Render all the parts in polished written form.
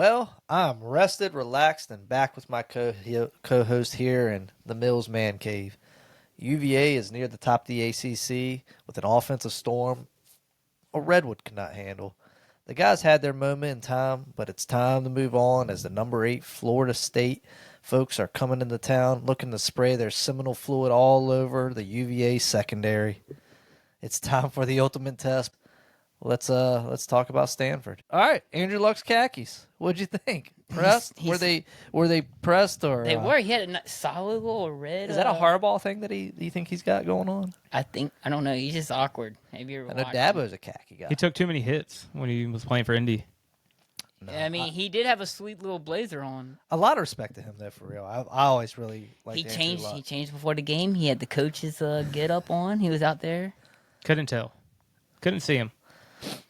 Well, I'm rested, relaxed, and back with my co-host here in the Mills Man Cave. UVA is near the top of the ACC with an offensive storm a Redwood could not handle. The guys had their moment in time, but it's time to move on as the number 8 Florida State folks are coming into town looking to spray their seminal fluid all over the UVA secondary. It's time for the ultimate test. Let's talk about Stanford. All right, Andrew Luck's khakis. What'd you think? Pressed? Were they pressed or They were. He had a solid little red. Is that a hardball thing that you think he's got going on? I don't know. He's just awkward. Have you ever I know watched Dabo's a khaki guy. He took too many hits when he was playing for Indy. No, I mean, he did have a sweet little blazer on. a lot of respect to him though, for real. I always really liked He Andrew changed. Luck. He changed before the game. He had the coach's get up on. He was out there. Couldn't tell. Couldn't see him.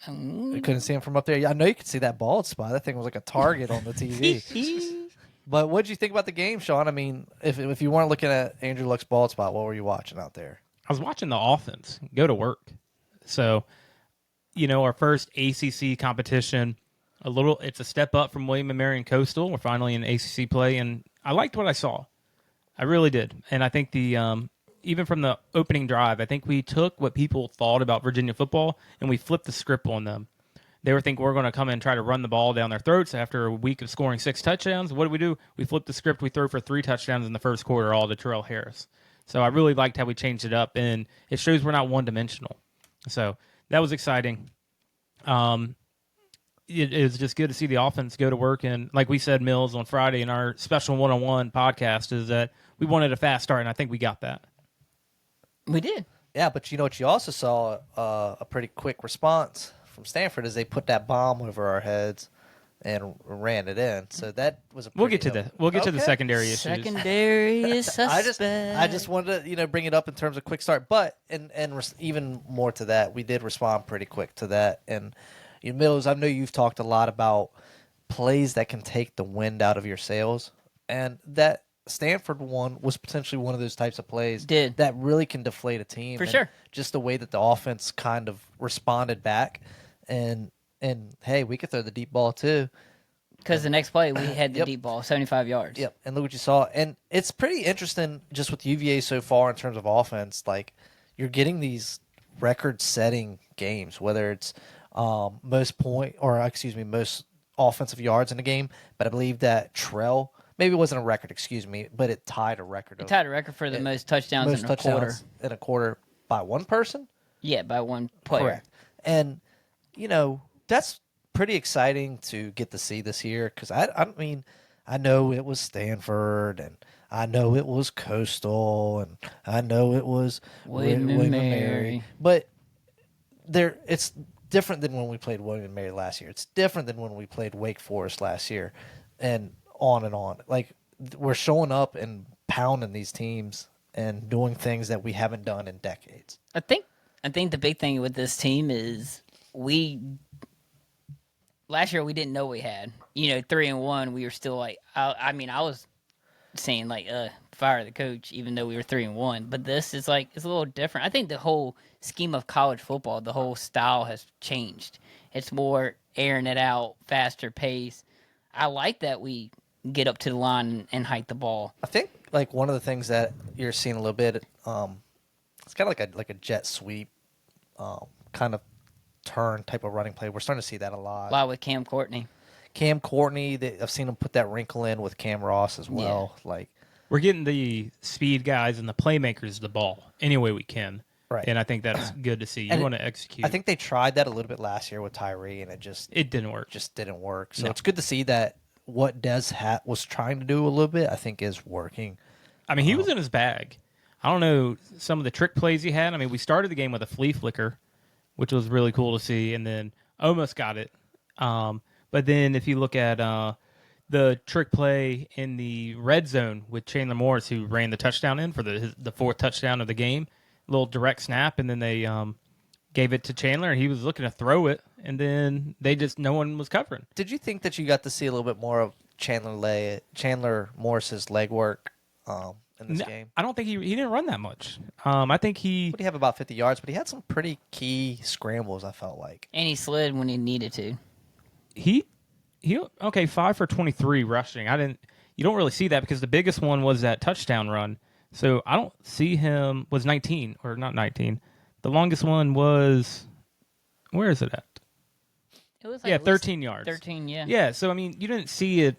You couldn't see him from up there. I know you could see that bald spot. That thing was like a target on the TV. But what did you think about the game, Sean? I mean, if you weren't looking at Andrew Luck's bald spot, what were you watching out there? I was watching the offense go to work. So, our first ACC competition, it's a step up from William & Mary and Coastal. We're finally in ACC play, and I liked what I saw. I really did. And I think even from the opening drive, I think we took what people thought about Virginia football and we flipped the script on them. They were thinking we're going to come in and try to run the ball down their throats after a week of scoring 6 touchdowns. What do? We flipped the script. We threw for 3 touchdowns in the first quarter, all to Terrell Harris. So I really liked how we changed it up, and it shows we're not one-dimensional. So that was exciting. It was just good to see the offense go to work. And like we said, Mills, on Friday in our special one-on-one podcast, is that we wanted a fast start, and I think we got that. We did. Yeah, but what you also saw a pretty quick response from Stanford is they put that bomb over our heads and ran it in. So that was a pretty, We'll get to the secondary issues. Secondary is suspect. I just wanted to bring it up in terms of quick start, but even more to that, we did respond pretty quick to that. And Mills, I know you've talked a lot about plays that can take the wind out of your sails, and that Stanford one was potentially one of those types of plays that really can deflate a team. For sure. Just the way that the offense kind of responded back, and hey, we could throw the deep ball too. Because the next play, we had the deep ball, 75 yards. Yep, and look what you saw. And it's pretty interesting just with UVA so far in terms of offense. Like, you're getting these record-setting games, whether it's most offensive yards in a game. But I believe that Trell, maybe it wasn't a record, but it tied a record. It tied a record for the most touchdowns in a quarter by one person? Yeah, by one player. Correct. And, that's pretty exciting to get to see this year because, I mean, I know it was Stanford and I know it was Coastal and I know it was William & Mary. But it's different than when we played William & Mary last year. It's different than when we played Wake Forest last year and on and on. Like, we're showing up and pounding these teams and doing things that we haven't done in decades. I think the big thing with this team is last year we didn't know we had. 3-1, we were still like, I was saying like, fire the coach, even though we were 3-1. But this is like, it's a little different. I think the whole scheme of college football, the whole style has changed. It's more airing it out, faster pace. I like that we get up to the line and hike the ball. I think like one of the things that you're seeing a little bit, it's kind of like a jet sweep, kind of turn type of running play. We're starting to see that a lot. A lot with Cam Courtney. I've seen him put that wrinkle in with Cam Ross as well. Yeah. Like, we're getting the speed guys and the playmakers the ball any way we can. right. And I think that's good to see. You want to execute. I think they tried that a little bit last year with Tyree, and it didn't work. Just didn't work. So No. it's good to see that what Des was trying to do a little bit, I think, is working. I mean, he was in his bag. I don't know some of the trick plays he had. I mean, we started the game with a flea flicker, which was really cool to see, and then almost got it. But then if you look at the trick play in the red zone with Chandler Morris, who ran the touchdown in for the 4th touchdown of the game, little direct snap, and then they gave it to Chandler, and he was looking to throw it, and then no one was covering. Did you think that you got to see a little bit more of Chandler Morris's leg work in this game? I don't think he didn't run that much. I think What did he have about 50 yards? But he had some pretty key scrambles, I felt like. And he slid when he needed to. he Okay, 5 for 23 rushing. You don't really see that because the biggest one was that touchdown run. So I don't see him was 19 or not 19. The longest one was where is it at? It was Yeah, at least 13 yards. 13, yeah. Yeah, so I mean, you didn't see it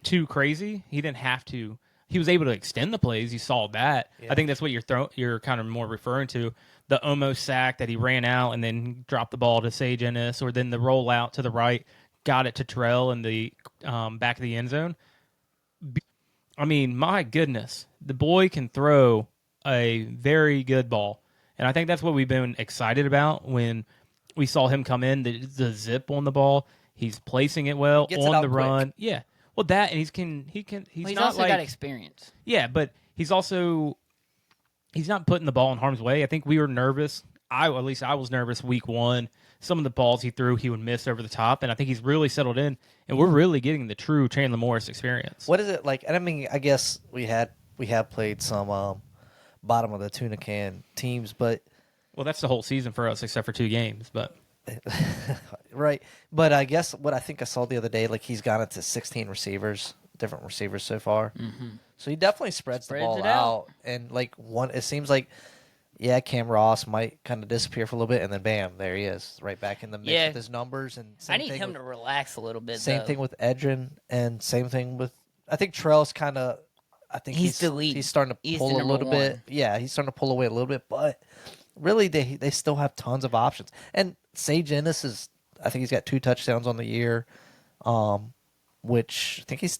too crazy. He didn't have to. He was able to extend the plays. You saw that. Yeah. I think that's what you're kind of more referring to. The almost sack that he ran out and then dropped the ball to Sage Ennis, or then the rollout to the right, got it to Terrell in the back of the end zone. I mean, my goodness, the boy can throw a very good ball, and I think that's what we've been excited about when we saw him come in. The zip on the ball, he's placing it well He gets it on out the quick. run. Yeah, well, that and he's Well, he's not also like got experience. yeah, but he's not putting the ball in harm's way. I think we were nervous. At least I was nervous week one. Some of the balls he threw, he would miss over the top, and I think he's really settled in, and we're really getting the true Chandler Morris experience. What is it like? And I mean, I guess we have played some bottom of the tuna can teams, but Well, that's the whole season for us, except for 2 games. But right. But I guess what I think I saw the other day, like he's gone into 16 receivers, different receivers so far. Mm-hmm. So he definitely spreads the ball it out. out, and like it seems like. Yeah, Cam Ross might kind of disappear for a little bit, and then bam, there he is, right back in the mix Yeah. with his numbers. And I need him to relax a little bit, same though. thing with Edrin, and same thing with I think Trell's kind of. I think He's the lead. He's starting to He's pull the a number little bit. one. Yeah, he's starting to pull away a little bit, but really they still have tons of options. And Sage Ennis is, I think he's got 2 touchdowns on the year, which I think he's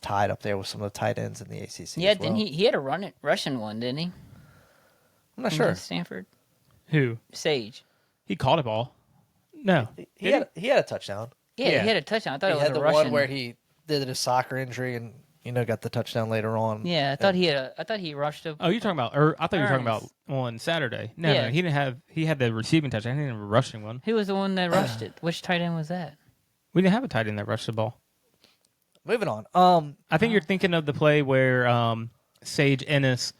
tied up there with some of the tight ends in the ACC. Yeah, as well. didn't he had a rushing one, didn't he? I'm not sure. Stanford. who? Sage. He caught a ball. No. He had a touchdown. Yeah, Yeah. he had a touchdown. I thought He it was had a the rushing one where he did a soccer injury and got the touchdown later on. Yeah, I thought he rushed a. Oh, you're talking about, or I thought you were talking about Ernest. on Saturday. No, Yeah. no, he had the receiving touchdown. He didn't have a rushing one. Who was the one that rushed it? Which tight end was that? We didn't have a tight end that rushed the ball. Moving on. I think you're thinking of the play where Sage Ennis,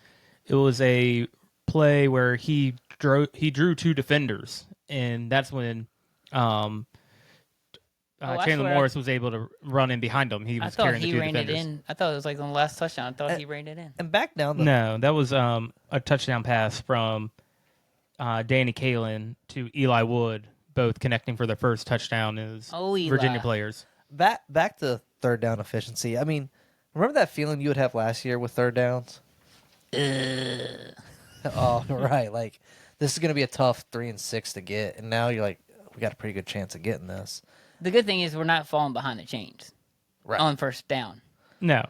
it was a play where he drew 2 defenders, and that's when I Chandler swear Morris was able to run in behind him. He I was thought carrying the he 2 reined defenders. it in. I thought it was like on the last touchdown. I thought he reined it in. and back down the No, that was a touchdown pass from Danny Kalin to Eli Wood, both connecting for their first touchdown as Oh, Eli. Virginia players. back to third down efficiency. I mean, remember that feeling you would have last year with third downs? Oh, right. Like this is going to be a tough 3 and 6 to get, and now you're like, we got a pretty good chance of getting this. The good thing is we're not falling behind the chains Right. on first down. No,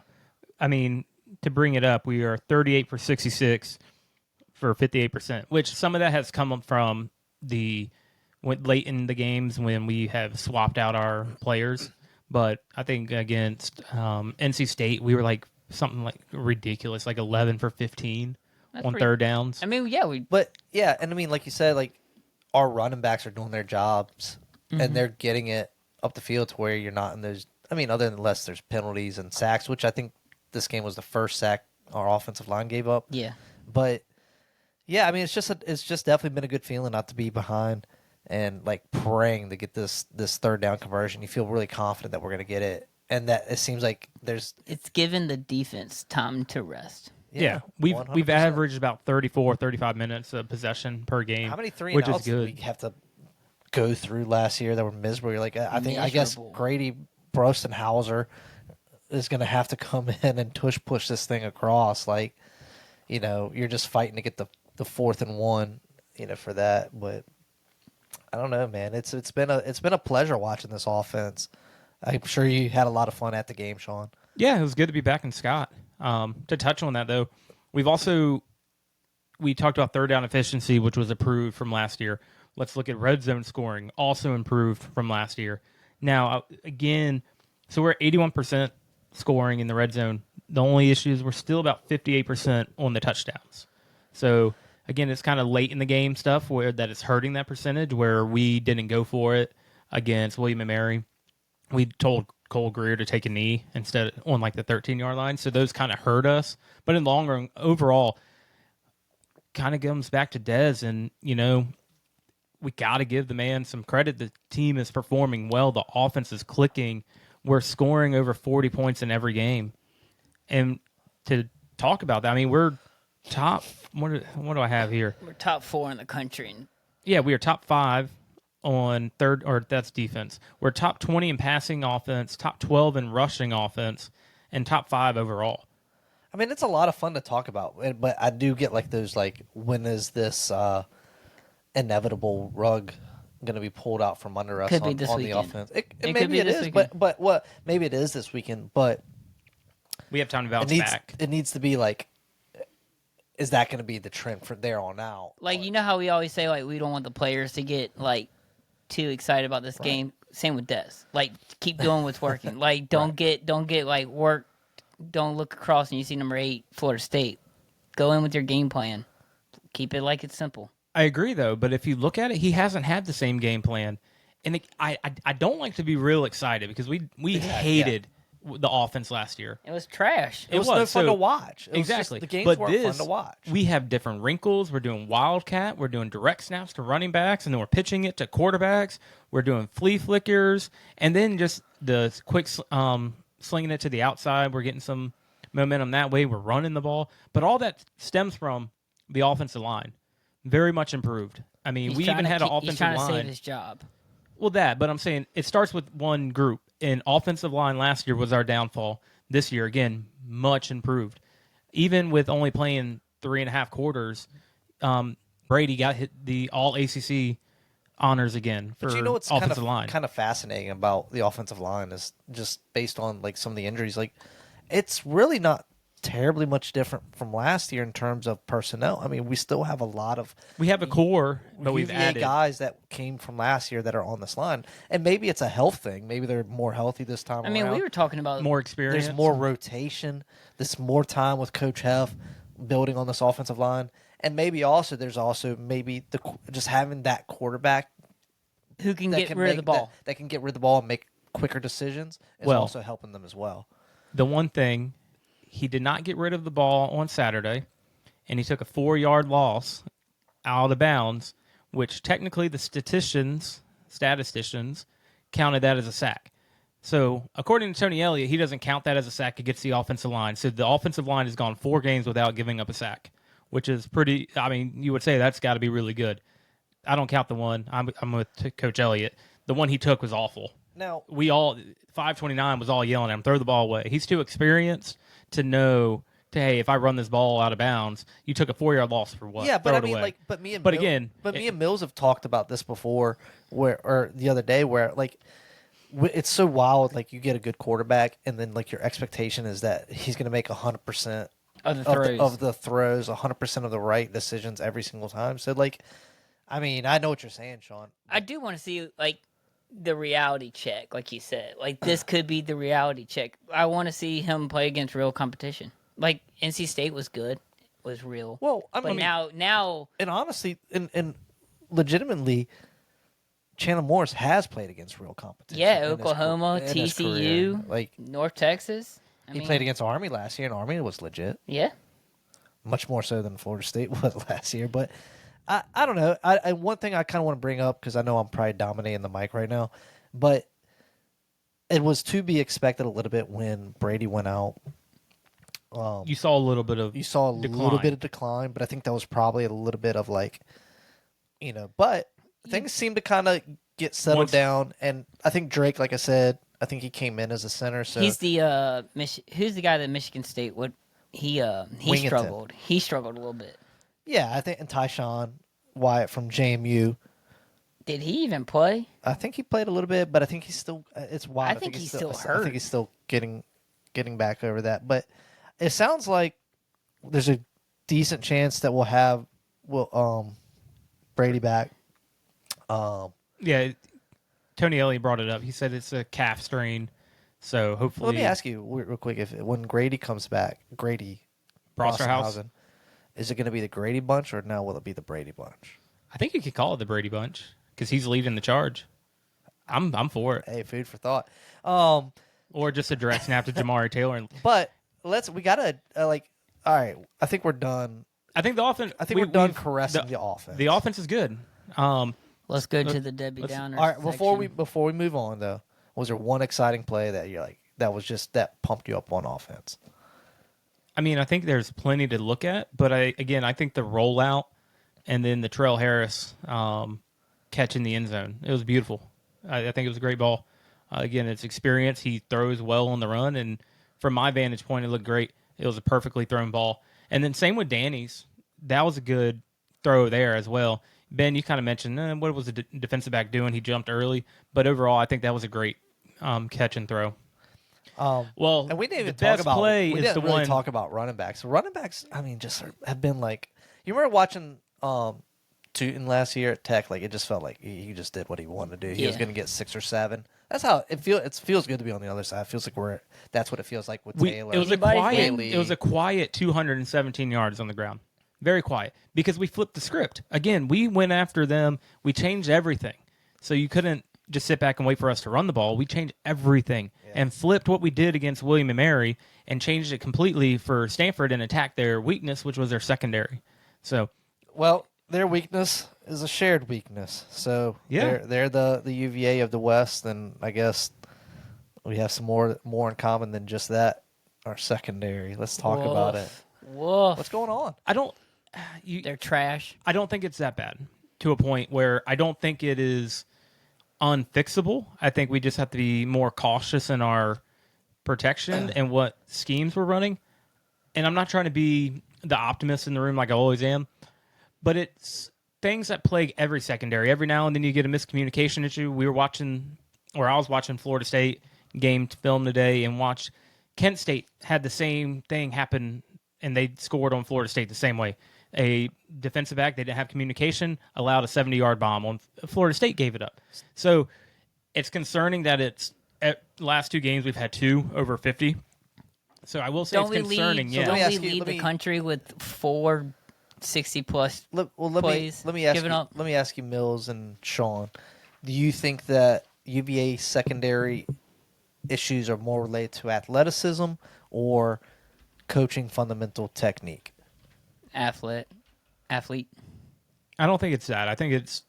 I mean, to bring it up, we are 38 for 66 for 58%, which some of that has come from late in the games when we have swapped out our players. But I think against NC State, we were like something like ridiculous, like 11 for 15 That's on pretty- third downs. I mean, yeah, we. But yeah, and I mean, like you said, like our running backs are doing their jobs, and they're getting it up the field to where you're not in those. I mean, other than unless there's penalties and sacks, which I think this game was the first sack our offensive line gave up. Yeah. But yeah, I mean, it's just definitely been a good feeling not to be behind and like praying to get this third down conversion. You feel really confident that we're going to get it, and that it seems like there's It's given the defense time to rest. Yeah, we've 100%. averaged about 34, 35 minutes of possession per game. How many 3 which and is outs did good. we have to go through last year that were miserable? You're like, I guess Miserable. Grady Brostenhauser is going to have to come in and push this thing across. Like, you're just fighting to get the 4th and 1, for that. But I don't know, man. It's been a pleasure watching this offense. I'm sure you had a lot of fun at the game, Sean. Yeah, it was good to be back in Scott. To touch on that, though, we talked about third down efficiency, which was improved from last year. Let's look at red zone scoring, also improved from last year. Now, again, so we're at 81% scoring in the red zone. The only issue is we're still about 58% on the touchdowns. So, again, it's kind of late in the game stuff where that is hurting that percentage, where we didn't go for it against William & Mary. We told Cole Greer to take a knee instead on like the 13-yard line. So those kind of hurt us. But in the long run, overall, kind of comes back to Dez. And, we got to give the man some credit. The team is performing well. The offense is clicking. We're scoring over 40 points in every game. And to talk about that, I mean, we're top. What do I have here? We're top 4 in the country. Yeah, we are top 5 on third, or that's defense. We're top 20 in passing offense, top 12 in rushing offense, and top 5 overall. I mean, it's a lot of fun to talk about, but I do get like those like, when is this inevitable rug going to be pulled out from under us Could be on, this on the weekend. offense? It could Maybe be it this is, weekend. but what? Maybe it is this weekend, but We have time to it bounce needs back. it needs to be like, is that going to be the trend from there on out? Like, you know how we always say, like, we don't want the players to get, like, too excited about this game? Same with Des. Like, keep doing what's working. Like, don't get, like, work. Don't look across and you see number 8, Florida State. Go in with your game plan. Keep it like it's simple. I agree, though, but if you look at it, he hasn't had the same game plan. And I don't like to be real excited because we hated the offense last year. It was trash. It was no fun to watch. It was Exactly. just, the games but weren't fun to watch. We have different wrinkles. We're doing wildcat. We're doing direct snaps to running backs, and then we're pitching it to quarterbacks. We're doing flea flickers, and then just the quick slinging it to the outside. We're getting some momentum that way. We're running the ball. But all that stems from the offensive line. Very much improved. I mean, we even had an offensive He's trying to line. save his job. Well, but I'm saying it starts with one group. And offensive line last year was our downfall. This year, again, much improved. Even with only playing 3.5 quarters, Brady got the all ACC honors again for But you know what's offensive line. kind of fascinating about the offensive line is just based on like some of the injuries. Like, it's really not terribly much different from last year in terms of personnel. I mean, we still have a lot of We have a core, but we've UVA added guys that came from last year that are on this line, and maybe it's a health thing. Maybe they're more healthy this time. I mean, around. we were talking about more experience. There's more rotation. There's more time with Coach Heff building on this offensive line, and maybe also there's also maybe just having that quarterback who can that get can rid of the ball. that can get rid of the ball and make quicker decisions is Well, also helping them as well. The one thing, he did not get rid of the ball on Saturday, and he took a 4-yard loss out of bounds, which technically the statisticians counted that as a sack. So, according to Tony Elliott, he doesn't count that as a sack against the offensive line. So, the offensive line has gone 4 games without giving up a sack, which is pretty. I mean, you would say that's got to be really good. I don't count the one. I'm with Coach Elliott. The one he took was awful. Now, 529 was all yelling at him, throw the ball away. He's too experienced to know, hey, if I run this ball out of bounds, you took a 4-yard loss for what? yeah, but Throw I it mean, away. like, me and Mills have talked about this before, or the other day, where like it's so wild. Like, you get a good quarterback, and then like your expectation is that he's going to make 100% Of the throws. of the throws, 100% of the right decisions every single time. So, like, I mean, I know what you're saying, Sean. I do want to see, like, the reality check, like you said. Like, this could be the reality check. I want to see him play against real competition. Like, NC State was good, was real. Well, I but mean, now, and honestly, and legitimately, Chandler Morris has played against real competition. yeah, in his Oklahoma, in his career. TCU, Like, North Texas. he played against Army last year, and Army was legit. Yeah. Much more so than Florida State was last year. But I don't know. I one thing I kind of want to bring up, because I know I'm probably dominating the mic right now, but it was to be expected a little bit when Brady went out. You saw a little bit of Little bit of decline, but I think that was probably a little bit of like, but things seem to kind of get settled down. And I think Drake, like I said, I think he came in as a center. So He's the who's the guy that Michigan State would he Wingington. struggled. He struggled a little bit. yeah, I think, and Tyshawn Wyatt from JMU. Did he even play? I think he played a little bit, but I think he's still. It's wild. I think he's still I hurt. think he's still getting back over that. But it sounds like there's a decent chance that we'll have Brady back. Yeah, Tony Elliott brought it up. He said it's a calf strain, so hopefully. Let me ask you real quick: when Grady comes back, Brosterhouse? Is it going to be the Grady bunch, or now will it be the Brady bunch? I think you could call it the Brady Bunch because he's leading the charge. I'm for it. Hey, food for thought. Or just a direct snap to Jamari Taylor. But we gotta all right. I think we're done. I think the offense. I think we're done caressing the offense. The offense is good. Let's go to the Debbie Downer. All right, before section. we move on though, was there one exciting play that you're like that pumped you up on offense? I mean, I think there's plenty to look at, but I think the rollout and then the Terrell Harris catch in the end zone, it was beautiful. I think it was a great ball. Again, it's experience. He throws well on the run, and from my vantage point, it looked great. It was a perfectly thrown ball. And then same with Danny's. That was a good throw there as well. Ben, you kind of mentioned what was the defensive back doing? He jumped early, but overall, I think that was a great catch and throw. Well, and we didn't even the best talk about play we is didn't the really one. talk about running backs. Running backs, I mean, have been like you remember watching Tootin last year at Tech. Like it just felt like he just did what he wanted to do. He was Yeah. going to get 6 or 7. That's how it feels. It feels good to be on the other side. It feels like that's what it feels like with Taylor. It was a Anybody quiet. think- It was a quiet 217 yards on the ground. Very quiet because we flipped the script again. We went after them. We changed everything, so you couldn't just sit back and wait for us to run the ball. We changed everything and flipped what we did against William and Mary and changed it completely for Stanford and attacked their weakness, which was their secondary. So, Well, their weakness is a shared weakness. So Yeah. they're the UVA of the West, and I guess we have some more in common than just that. Our secondary. Let's talk about it. Woof. What's going on? I don't. They're trash. I don't think it's that bad to a point where I don't think it is unfixable. I think we just have to be more cautious in our protection and what schemes we're running. And I'm not trying to be the optimist in the room like I always am, but it's things that plague every secondary. Every now and then you get a miscommunication issue. I was watching Florida State game film today and watched Kent State had the same thing happen, and they scored on Florida State the same way. A defensive back, they didn't have communication, allowed a 70-yard bomb on Florida State, gave it up. So it's concerning that it's at last 2 games we've had 2 over 50. So I will say Don't it's we concerning. lead? Yeah. Don't Let me we ask you- lead the country with 4 60-plus Let plays me ask given you, up? let me ask you, Mills and Sean. Do you think that UVA secondary issues are more related to athleticism or coaching fundamental technique? Athlete. I don't think it's that. I think it's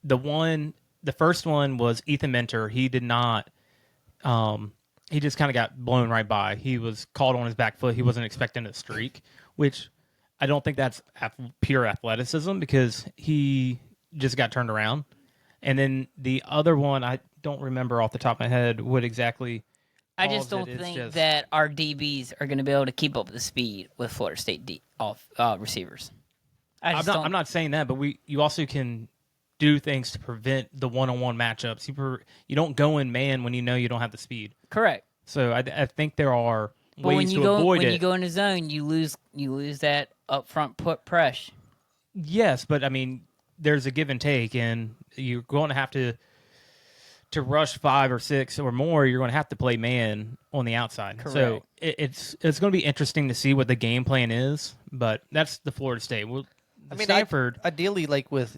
the first one was Ethan Mentor. He did not he just kind of got blown right by. He was caught on his back foot. He wasn't expecting a streak, which I don't think that's pure athleticism because he just got turned around. And then the other one, I don't remember off the top of my head what exactly. I just caused don't it. It's think just- that our DBs are going to be able to keep up with the speed with Florida State receivers. I'm not saying that, but you also can do things to prevent the one-on-one matchups. You don't go in man when you know you don't have the speed. Correct. So I think there are But when ways you to go avoid when it. you go in the zone, you lose that upfront press. Yes, but I mean, there's a give and take, and you're going to have to rush 5 or 6 or more. You're going to have to play man on the outside. So Correct. it's going to be interesting to see what the game plan is. But that's the Florida State. Well, Stanford. Ideally, like with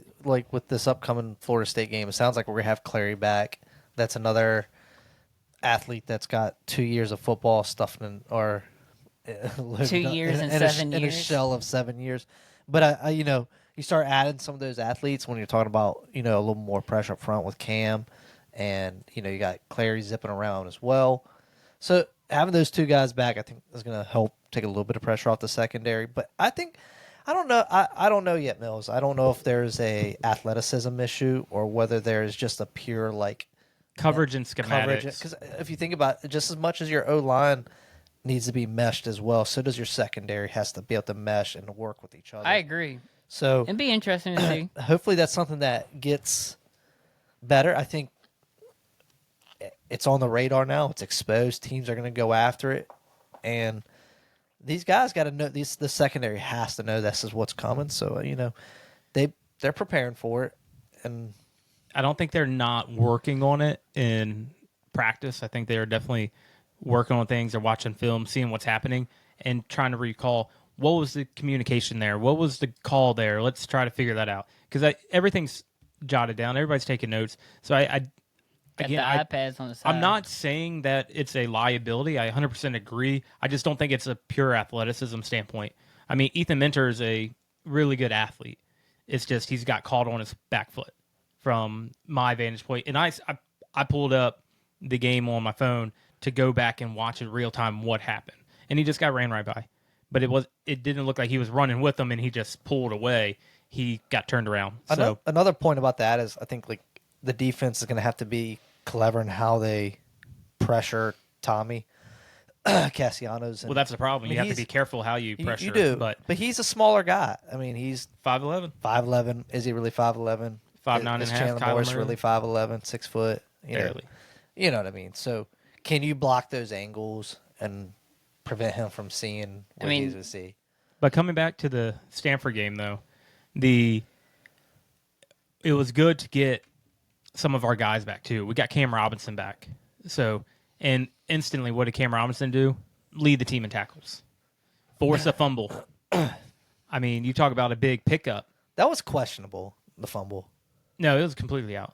this upcoming Florida State game, it sounds like we're gonna have Clary back. That's another athlete that's got 2 years of football stuffed in, or 2 years and 7 in a years. shell of 7 years. But I you start adding some of those athletes when you're talking about a little more pressure up front with Cam, and you got Clary zipping around as well. So having those 2 guys back, I think, is going to help take a little bit of pressure off the secondary. But I don't know. I don't know yet, Mills. I don't know if there's a athleticism issue or whether there's just a pure Coverage and schematics. Because if you think about it, just as much as your O line needs to be meshed as well, so does your secondary has to be able to mesh and work with each other. I agree. So It'd be interesting to see. hopefully that's something that gets better. I think it's on the radar now. It's exposed. Teams are going to go after it, and these guys got to know. The secondary has to know this is what's coming. So they're preparing for it, and I don't think they're not working on it in practice. I think they're definitely working on things. They're watching film, seeing what's happening, and trying to recall what was the communication there, what was the call there. Let's try to figure that out because everything's jotted down. Everybody's taking notes. So Got the iPads on the side. I'm not saying that it's a liability. I 100% agree. I just don't think it's a pure athleticism standpoint. I mean, Ethan Mentor is a really good athlete. It's just he's got caught on his back foot from my vantage point. And I pulled up the game on my phone to go back and watch in real time what happened. And he just got ran right by. But it didn't look like he was running with them and he just pulled away. He got turned around. So Another point about that is I think like the defense is going to have to be clever in how they pressure Tommy Castellanos. well, that's the problem. You have to be careful how you pressure. You do, But he's a smaller guy. I mean, he's 5'11". 5'11". Is he really 5'11"? 5'9" and Is a half, Chandler Kyler Morris Murray. really 5'11", 6 foot? Barely. You know what I mean? So can you block those angles and prevent him from seeing what he's going to see? But coming back to the Stanford game, though, it was good to get some of our guys back, too. We got Cam Robinson back. So, and instantly, what did Cam Robinson do? Lead the team in tackles. Force a fumble. I mean, you talk about a big pickup. That was questionable, the fumble. No, it was completely out.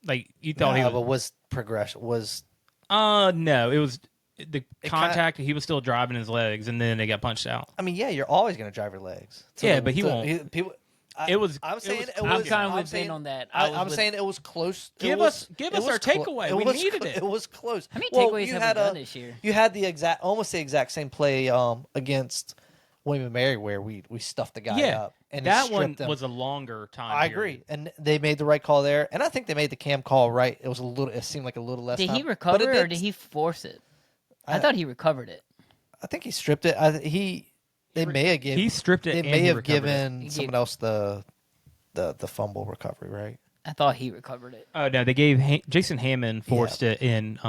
Like, you thought he was... But was progression, was... No, it was... The contact, he was still driving his legs, and then they got punched out. I mean, yeah, you're always going to drive your legs. But he won't. I'm saying on that. I'm saying it was close. Give us our takeaway. We needed it. It was close. How many takeaways have we done this year? You had almost the exact same play against William and Mary where we stuffed the guy up. And that one him. was a longer time. I agree, and they made the right call there. And I think they made the Cam call right. It was a little. It seemed like a little less. Did time, he recover or did he force it? I thought he recovered it. I think he stripped it. They may have given. He stripped it. They may have given someone else the fumble recovery, right? I thought he recovered it. Oh no, they gave Jason Hammond forced it in.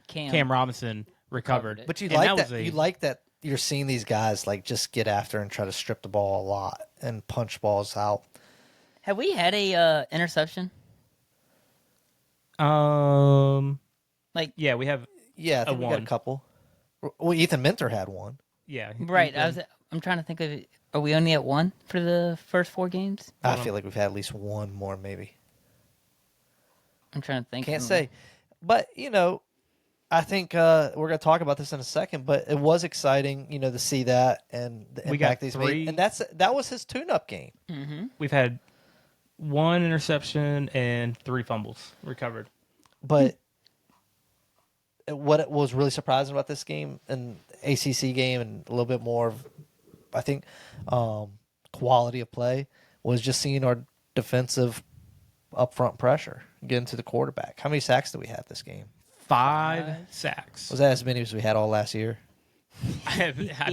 Cam Robinson recovered it. But you like that. You like that. You're seeing these guys like just get after and try to strip the ball a lot and punch balls out. Have we had a interception? Yeah, we have. Yeah, I think we got a couple. Well, Ethan Minter had one. Yeah, right. I'm trying to think of it. Are we only at one for the first 4 games? I feel like we've had at least one more, maybe. I'm trying to think. Can't say, but I think we're going to talk about this in a second. But it was exciting, to see that and the impact he's made. And that was his tune-up game. Mm-hmm. We've had 1 interception and 3 fumbles recovered. But what was really surprising about this game and ACC game and a little bit more of, I think, quality of play was just seeing our defensive upfront pressure getting to the quarterback. How many sacks did we have this game? 5 sacks. Was that as many as we had all last year?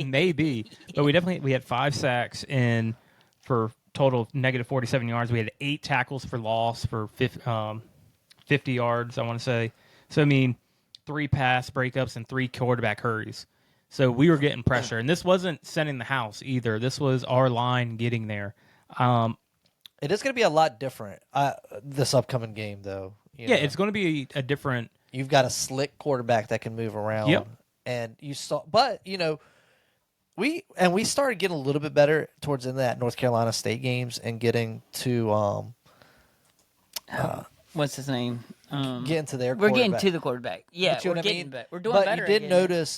Maybe, but we had 5 sacks and for total of negative 47 yards. We had 8 tackles for loss for 50 yards. I want to say. So I mean, 3 pass breakups and 3 quarterback hurries. So we were getting pressure, and this wasn't sending the house either. This was our line getting there. It is going to be a lot different this upcoming game, though. It's going to be a different. You've got a slick quarterback that can move around. Yep. And we started getting a little bit better towards the end of that North Carolina State games and getting to what's his name? Getting to their We're quarterback. getting to the quarterback. Yeah, we're getting better. We're doing better. But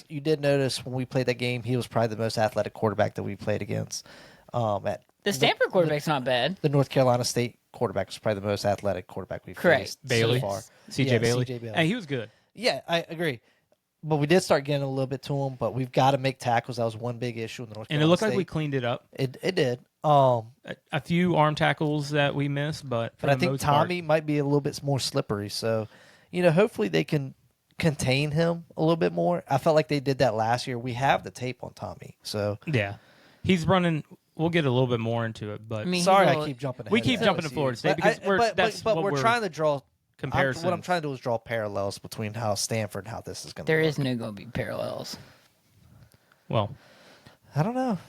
you did notice when we played that game, he was probably the most athletic quarterback that we played against. The Stanford quarterback's not bad. The North Carolina State quarterback was probably the most athletic quarterback we've faced Bailey. so far. CJ Bailey. CJ Bailey. And he was good. Yeah, I agree. But we did start getting a little bit to him. But we've got to make tackles. That was one big issue in the North Carolina And it looked State. like we cleaned it up. It did. A few arm tackles that we missed, but I think Tommy might be a little bit more slippery. So, hopefully they can contain him a little bit more. I felt like they did that last year. We have the tape on Tommy. So yeah, he's running. We'll get a little bit more into it, but sorry, I keep jumping. We keep jumping to Florida State because we're trying to draw comparisons. What I'm trying to do is draw parallels between how Stanford and how this is going to. There is no going to be parallels. Well, I don't know.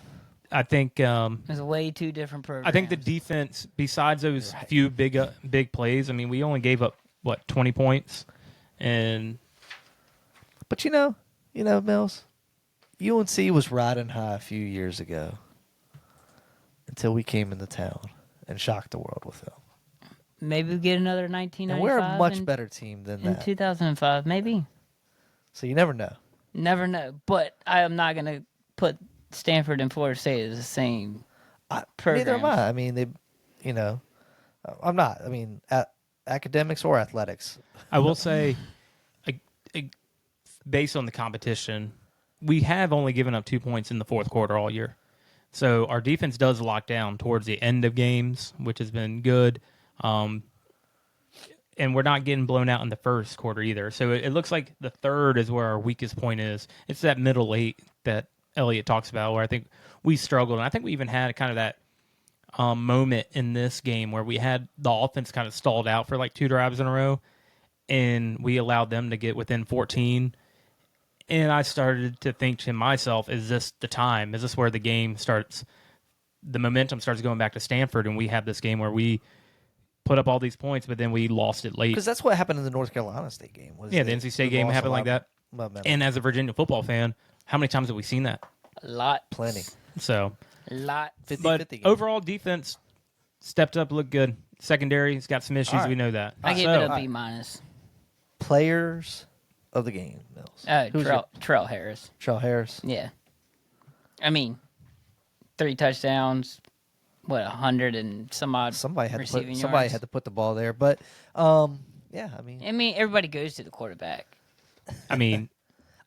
I think there's way 2 different programs. I think the defense, besides those few big plays, I mean, we only gave up 20 points, but Mills, UNC was riding high a few years ago until we came into town and shocked the world with them. Maybe we get another 1995. And we're a much better team than that. In 2005, maybe. So you never know. Never know. But I am not going to put Stanford and Florida State as the same program. Neither am I. I mean, I'm not. I mean, academics or athletics. I will say, uh, uh, based on the competition, we have only given up 2 points in the fourth quarter all year. So our defense does lock down towards the end of games, which has been good. And we're not getting blown out in the first quarter either. So it looks like the third is where our weakest point is. It's that middle eight that Elliott talks about, where I think we struggled. And I think we even had kind of that moment in this game where we had the offense kind of stalled out for like 2 drives in a row, and we allowed them to get within 14. And I started to think to myself, is this the time? Is this where the game starts, the momentum starts going back to Stanford, and we have this game where we put up all these points, but then we lost it late? Because that's what happened in the North Carolina State game. Yeah, the NC State game happened like that. And as a Virginia football fan, how many times have we seen that? A lot. Plenty. So, A lot. 50-50 but game. overall defense stepped up, looked good. Secondary's got some issues. All right. We know that. I gave it a B minus. Players of the game, Mills. Who's Terrell Harris. Terrell Harris. Yeah. I mean, 3 touchdowns, 100 and some odd Somebody had receiving to yards. put the ball there, but yeah, I mean, everybody goes to the quarterback. I mean,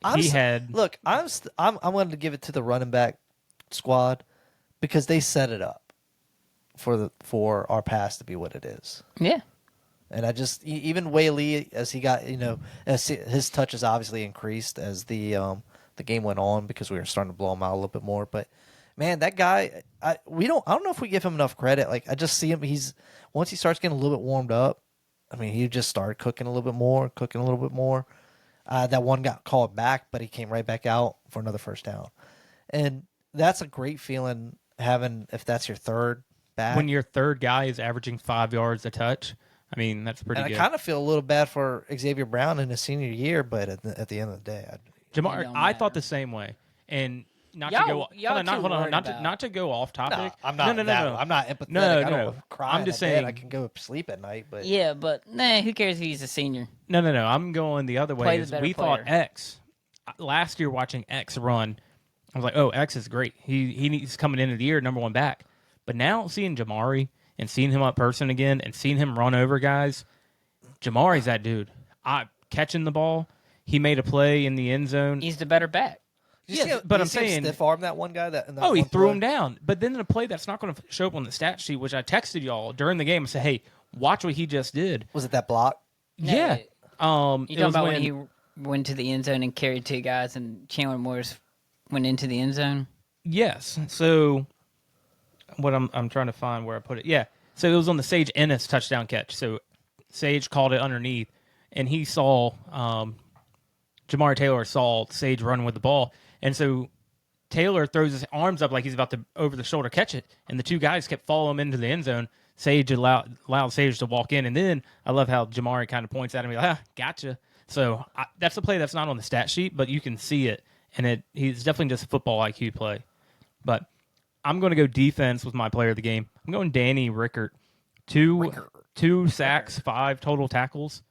I'm willing to give it to the running back squad because they set it up for our pass to be what it is. Yeah. And I just even Whaley, as he got, as his touches obviously increased as the game went on because we were starting to blow him out a little bit more. But man, that guy, I don't know if we give him enough credit. Like I just see him, once he starts getting a little bit warmed up, I mean, he just started cooking a little bit more. That one got called back, but he came right back out for another first down, and that's a great feeling having if that's your third back. when your third guy is averaging 5 yards a touch, I mean, that's pretty And good. I kind of feel a little bad for Xavier Brown in his senior year, but at the end of the day, Jamar, I matter. thought the same way. And not Y'all- to go y'all too worried about- not to go off topic. I'm not. No. I'm not empathetic. No. I don't cry. I'm just in bed. saying- I can go sleep at night, but Yeah, but who cares if he's a senior? No. I'm going the other way. Play the Is better we player. thought X last year watching X run. I was like, oh, X is great. He's coming into the year number 1 back. But now seeing Jamari and seeing him up person again and seeing him run over guys, Jamari's that dude. Catching the ball, he made a play in the end zone. He's the better back. But I'm saying stiff arm that one guy. he threw him down. But then in a play that's not going to show up on the stat sheet, which I texted y'all during the game and said, hey, watch what he just did. Was it that block? No, Yeah. You It talking was about when he went to the end zone and carried 2 guys and Chandler Morris went into the end zone? Yes. So what I'm trying to find where I put it. Yeah. So it was on the Sage Ennis touchdown catch. So Sage called it underneath, and he saw Jamari Taylor saw Sage running with the ball, and so Taylor throws his arms up like he's about to over the shoulder catch it, and the 2 guys kept following him into the end zone. Sage allowed Sage to walk in, and then I love how Jamari kind of points at him, like, gotcha. So that's a play that's not on the stat sheet, but you can see it, and he's definitely just a football IQ play. But I'm going to go defense with my player of the game. I'm going Danny Rickert. 2 sacks, 5 total tackles,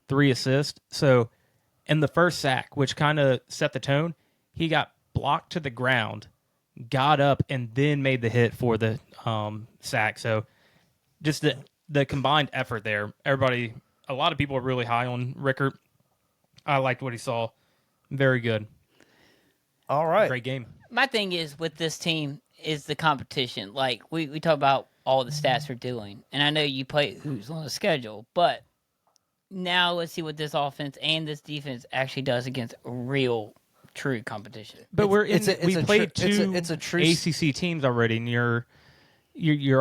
3 assists. So in the first sack, which kind of set the tone, he got blocked to the ground, got up, and then made the hit for the sack. So just the combined effort there. A lot of people are really high on Rickert. I liked what he saw. Very good. All right. Great game. My thing is with this team is the competition. Like we talk about all the stats we're doing, and I know you play who's on the schedule, but now let's see what this offense and this defense actually does against real, true competition. But we played 2 it's a true ACC teams already, and you're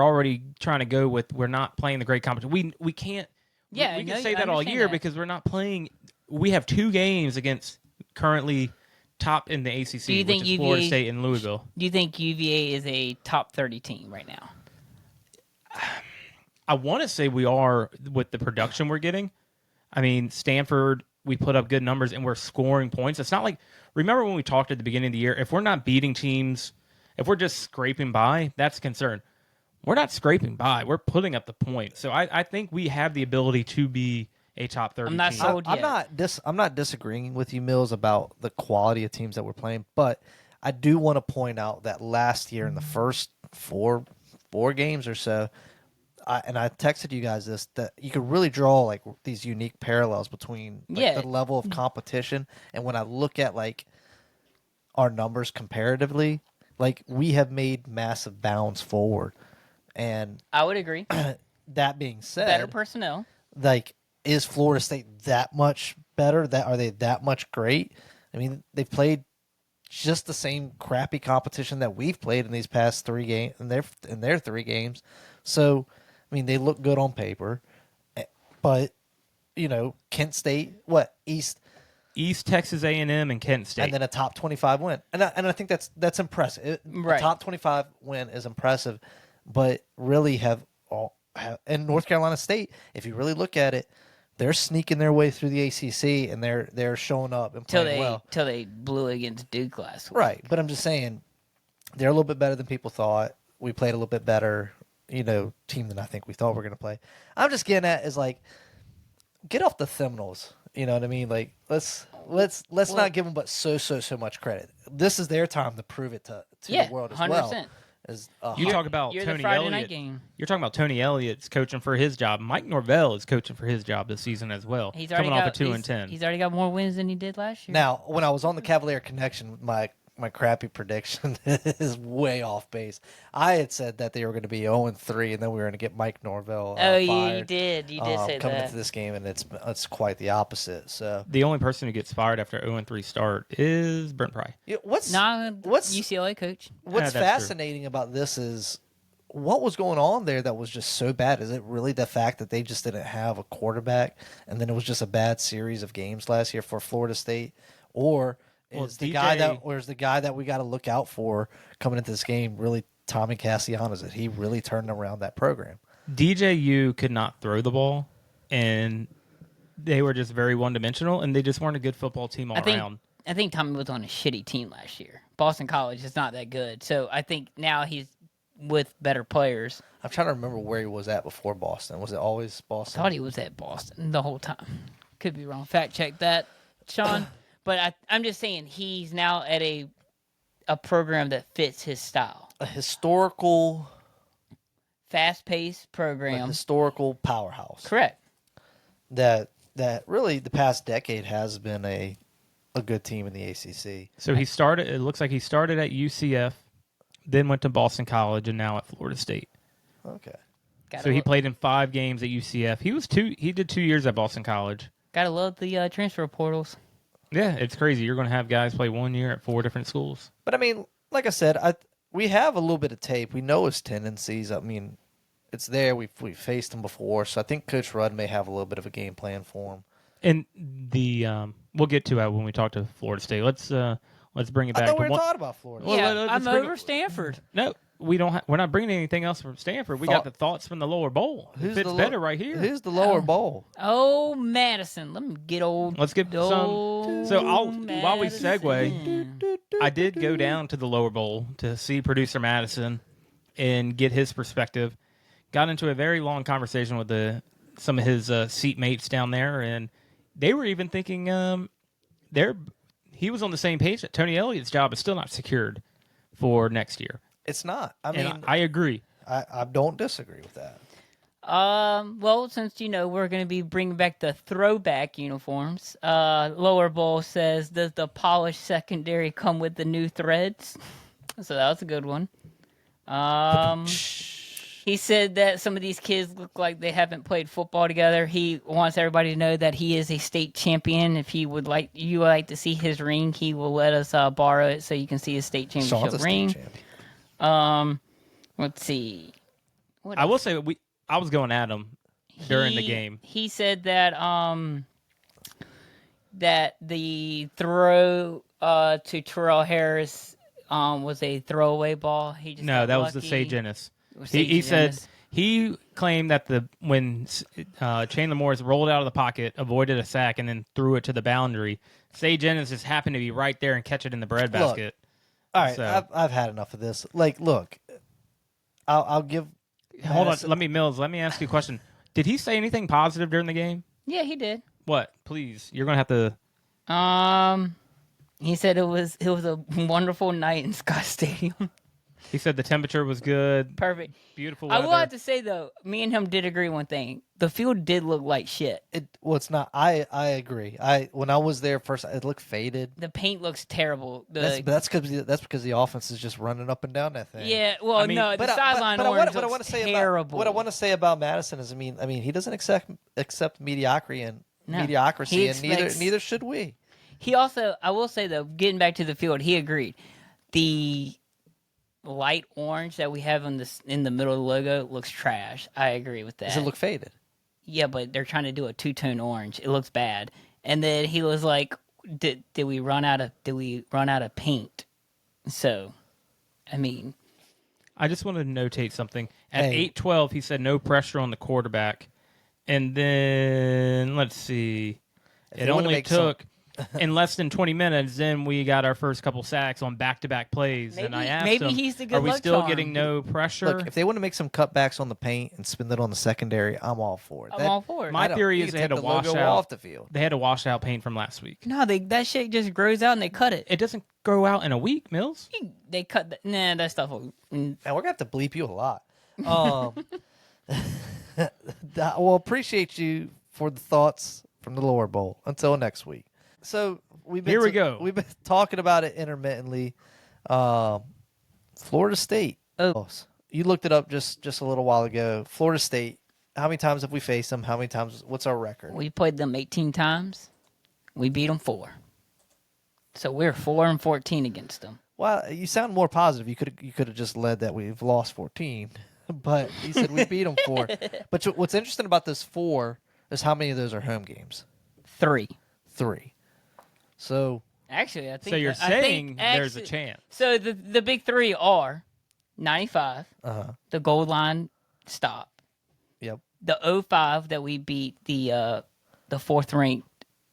already trying to go with we're not playing the great competition. We can't. Yeah, we I know, can say I that all understand year that. because we're not playing. We have 2 games against currently top in the ACC, Do you think which is Florida UVA State and Louisville. Do you think UVA is a top 30 team right now? I want to say we are with the production we're getting. I mean, Stanford, we put up good numbers and we're scoring points. It's not like, remember when we talked at the beginning of the year, if we're not beating teams, if we're just scraping by, that's a concern. We're not scraping by. We're putting up the points. So I think we have the ability to be a top 30 I'm not team. sold I'm yet. not disagreeing with you, Mills, about the quality of teams that we're playing, but I do want to point out that last year in the first four games or so, I texted you guys this, that you could really draw like these unique parallels between like Yeah. the level of competition, and when I look at like our numbers comparatively, like we have made massive bounds forward. And I would agree. that being said, Better personnel. like, is Florida State that much better? That are they that much great? I mean, they've played just the same crappy competition that we've played in these past 3 games, in their 3 games. So, I mean, they look good on paper, but Kent State, what East Texas A&M and Kent State. and then a top 25 win, and I think that's impressive. Right. A top 25 win is impressive, but really and North Carolina State, if you really look at it, they're sneaking their way through the ACC, and they're showing up and playing well. Till they blew against Duke last week. Right, but I'm just saying they're a little bit better than people thought. We played a little bit better, team than I think we thought we were going to play. I'm just getting at is like, get off the Seminoles. You know what I mean? Like, let's not give them but so much credit. This is their time to prove it to the world as 100%. well. You talk about You're Tony the Friday Elliott. night game. You're talking about Tony Elliott's coaching for his job. Mike Norvell is coaching for his job this season as well. He's already coming got, off a 2-10. He's already got more wins than he did last year. Now, when I was on the Cavalier Connection, my crappy prediction is way off base. I had said that they were going to be 0-3, and then we were going to get Mike Norvell yeah, fired. you did. You did say coming that. into this game, and it's quite the opposite. So The only person who gets fired after 0-3 start is Brent Pry. what's UCLA coach. What's that's fascinating about this is what was going on there that was just so bad. Is it really the fact that they just didn't have a quarterback, and then it was just a bad series of games last year for Florida State, or is the guy that we got to look out for coming into this game really Tommy Cassiano? Is he really turning around that program? DJU could not throw the ball, and they were just very one-dimensional, and they just weren't a good football team all around. I think Tommy was on a shitty team last year. Boston College is not that good. So I think now he's with better players. I'm trying to remember where he was at before Boston. Was it always I Boston? thought he was at Boston the whole time. Could be wrong. Fact check that, Sean. But I'm just saying he's now at a program that fits his style. A historical, fast-paced program. historical powerhouse. Correct. That really the past decade has been a good team in the ACC. So it looks like he started at UCF, then went to Boston College, and now at Florida State. Okay. He played in 5 games at UCF. He did 2 years at Boston College. Gotta love the transfer portals. Yeah, it's crazy. You're going to have guys play 1 year at 4 different schools. But I mean, like I said, we have a little bit of tape. We know his tendencies. I mean, it's there. We've faced him before, so I think Coach Rudd may have a little bit of a game plan for him. And we'll get to it when we talk to Florida State. Let's bring it back. I thought we were talking about Florida. Well, Yeah, let's I'm bring over Stanford. No, we don't. We're not bringing anything else from Stanford. We got the thoughts from the lower bowl. It fits better right here. Who's the lower bowl? Oh, Madison. Let me get old. Let's get some. So while we segue, I did go down to the lower bowl to see producer Madison and get his perspective. Got into a very long conversation with some of his seatmates down there, and they were even thinking he was on the same page that Tony Elliott's job is still not secured for next year. It's not. I mean, I agree. I don't disagree with that. Well, since we're going to be bringing back the throwback uniforms, Lower Bowl says, does the polished secondary come with the new threads? So that was a good one. He said that some of these kids look like they haven't played football together. He wants everybody to know that he is a state champion. If you would like to see his ring, he will let us borrow it so you can see his state championship ring. Let's see. I will say I was going at him during the game. He said that that the throw to Terrell Harris was a throwaway ball. That was the Sage Ennis. He said he claimed that when Chandler Morris rolled out of the pocket, avoided a sack, and then threw it to the boundary, Sage Ennis just happened to be right there and catch it in the bread basket. All right, so, I've had enough of this. Like, look, I'll give. Hold on, let me ask you a question. Did he say anything positive during the game? Yeah, he did. What? Please, you're gonna have to. He said it was a wonderful night in Scott Stadium. He said the temperature was good. Perfect. Beautiful I weather. will have to say though, me and him did agree one thing. The field did look like shit. It's not. I agree. When I was there first, it looked faded. The paint looks terrible. That's because the offense is just running up and down that thing. Yeah, well, I mean, no, the sideline what orange I looks want to say terrible. what I want to say about Madison is, I mean, he doesn't accept mediocrity and No. mediocrity, He and expects- neither should we. He also, I will say though, getting back to the field, he agreed. The light orange that we have in the middle of the logo looks trash. I agree with that. Does it look faded? Yeah, but they're trying to do a two-tone orange. It looks bad. And then he was like, "Did we run out of paint?" So, I mean, I just wanted to notate something. At Hey. 8:12, he said no pressure on the quarterback. And then, let's see. If It they wanna only make some- took, in less than 20 minutes, then we got our first couple sacks on back-to-back plays. and I asked maybe him, he's the good are we luck still charm. getting no pressure? Look, if they want to make some cutbacks on the paint and spend it on the secondary, I'm all for it. I'm all for it. My I don't- theory you is can they had take to the wash logo out off the field. They had to wash out paint from last week. No, that shit just grows out and they cut it. It doesn't grow out in a week, Mills. They cut that stuff. And we're gonna have to bleep you a lot. Well, appreciate you for the thoughts from the lower bowl. Until next week. So Here we go. We've been talking about it intermittently. Florida State. Oh. You looked it up just a little while ago. Florida State. How many times have we faced them? How many times? What's our record? We played them 18 times. We beat them 4. So we're 4-14 against them. Well, you sound more positive. You could have just led that we've lost 14, but you said we beat them 4. But what's interesting about this 4 is how many of those are home games? 3. 3. So Actually, I think. So you're I think saying there's a actually- chance. So the big 3 are 95, the goal line stop, yep. the 05 that we beat the 4th ranked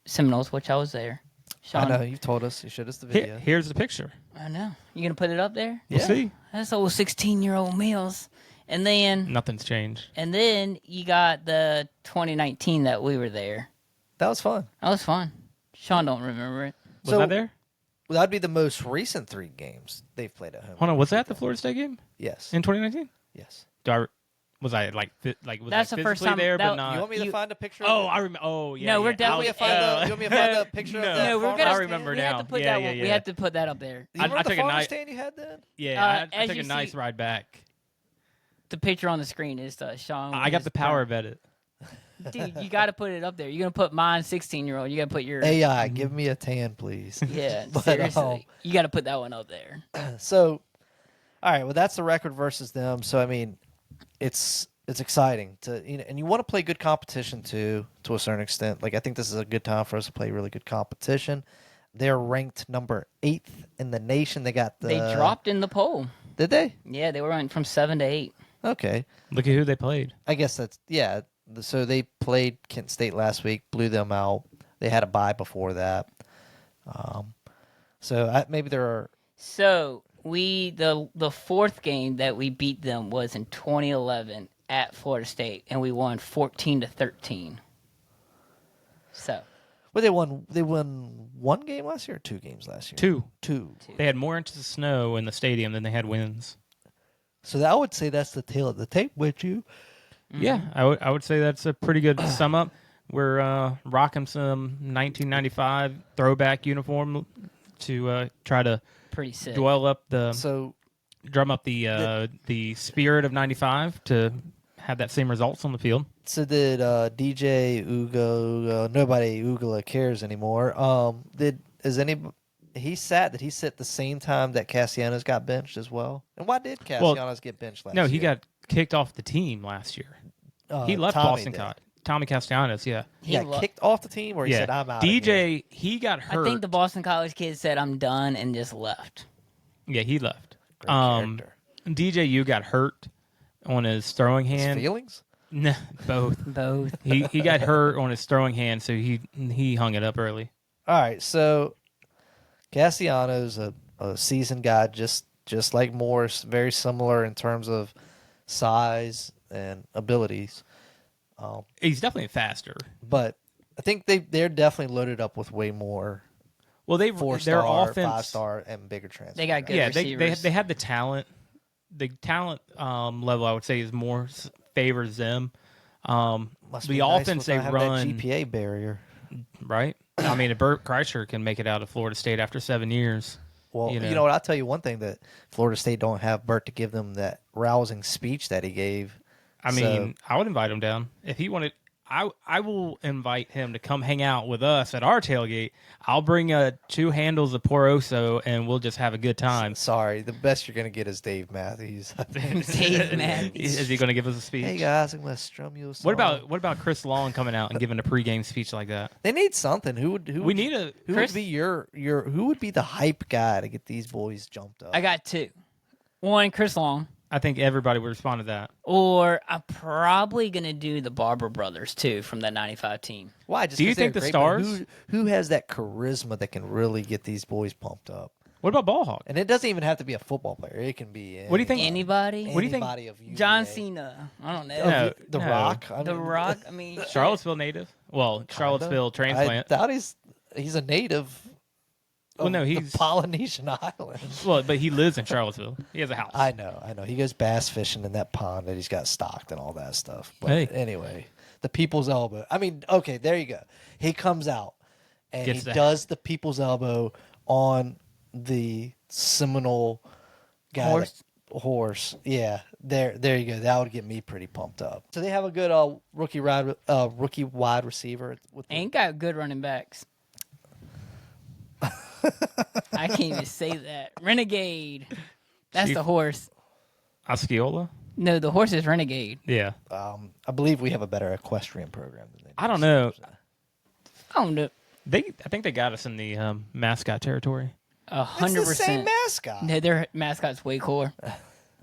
Seminoles, which I was there. I Sean, know you've told us. You showed us the video. Here's the picture. I know. You gonna put it up there? We'll Yeah. see. That's old 16-year-old Mills. And then Nothing's changed. you got the 2019 that we were there. That was fun. That was fun. Sean don't remember it. Was So- that there? Well, that'd be the most recent 3 games they've played at home. Hold on. Was that the Florida State game Yes. in 2019? Yes. Was I was That's I the first physically time there, that- but not? You want me to you- find a picture? Oh, of it? I remember. Oh, yeah. No, we're yeah. definitely- You want me to find a picture of that? No, we're farmer's gonna. I stand? remember We have now. to put Yeah, that yeah, one. yeah. We have to put that up there. You I remember took the a farmer's nice- stand you had then? Yeah, I as took you a nice see- ride back. The picture on the screen is Sean. I with got his the power burn. of edit. Dude, you got to put it up there. You're gonna put mine 16-year-old. You got to put your AI, give me a tan, please. yeah. But, Seriously, you got to put that one up there. So, all right. Well, that's the record versus them. So, I mean, it's exciting to and you want to play good competition too, to a certain extent. Like I think this is a good time for us to play really good competition. They're ranked number 8th in the nation. They got the. They dropped in the poll. Did they? Yeah, they went from 7 to 8. Okay. Look at who they played. I guess that's yeah. So they played Kent State last week, blew them out. They had a bye before that. Maybe there are. So the 4th game that we beat them was in 2011 at Florida State, and we won 14-13. So Well, they won 1 game last year or 2 games last year. 2. 2. They had more inches of snow in the stadium than they had wins. So I would say that's the tail of the tape with you. Yeah, I would say that's a pretty good sum up. We're rocking some 1995 throwback uniform to try to pretty sick. drum up the spirit of 95 to have that same results on the field. So did DJ Ugo? Nobody Ugla cares anymore. Did he sit the same time that Castellanos got benched as well? And why did Castellanos get benched last year? No, he got kicked off the team last year. He left Tommy Boston did. College. Tommy Castellanos, yeah. He got kicked off the team, or he said, "I'm out." of here." DJ, he got hurt. I think the Boston College kid said, "I'm done," and just left. Yeah, he left. Great character. DJU got hurt on his throwing His hand. feelings. No, both. Both. he got hurt on his throwing hand, so he hung it up early. All right, so Castellanos, a seasoned guy, just like Morris, very similar in terms of size and abilities. He's definitely faster. But I think they're definitely loaded up with way more Well, their 4-star, offense, 5-star, and bigger transfer. They got good yeah, receivers. they had the talent. the talent level, I would say, is more favors them. Must The be nice offense with not they having run, that GPA barrier. right? I mean, Bert Kreischer can make it out of Florida State after 7 years. Well, You you know. know what? I'll tell you one thing that Florida State don't have Bert to give them that rousing speech that he gave. I mean, I would invite him down if he wanted. I will invite him to come hang out with us at our tailgate. I'll bring 2 handles of Poroso, and we'll just have a good time. Sorry, the best you're gonna get is Dave Matthews. Dave Matthews. Is he going to give us a speech? Hey guys, I'm gonna strum you a song. What about Chris Long coming out and giving a pregame speech like that? They need something. Who would We need a who Chris- would be your who would be the hype guy to get these boys jumped up? I got 2. One, Chris Long. I think everybody would respond to that. Or I'm probably going to do the Barber brothers, too, from that 95 team. Why? Just Do you 'cause they're think the great, but Stars- who has that charisma that can really get these boys pumped up? What about Ball Hawk? And it doesn't even have to be a football player. It can be What do you think- Anybody? What do you think- anybody of UVA. John Cena. I don't know. No. The Rock. I The mean, Rock. I mean, Charlottesville native? Well, Charlottesville transplant. I doubt he's a native. Well, no, of he's- the Polynesian Islands. Well, but he lives in Charlottesville. He has a house. I know. He goes bass fishing in that pond that he's got stocked and all that stuff. But Hey. anyway, the people's elbow. I mean, okay, there you go. He comes out and Gets he the- does the people's elbow on the Seminole guy. Horse? Horse. Yeah. There you go. That would get me pretty pumped up. So they have a good rookie wide receiver with ain't got good running backs. I can't even say that. Renegade. That's Chief- the horse. Osceola? No, the horse is Renegade. Yeah. I believe we have a better equestrian program than they do. I don't know. I don't know. I think they got us in the mascot territory. 100%. It's the same mascot. No, their mascot's way cooler.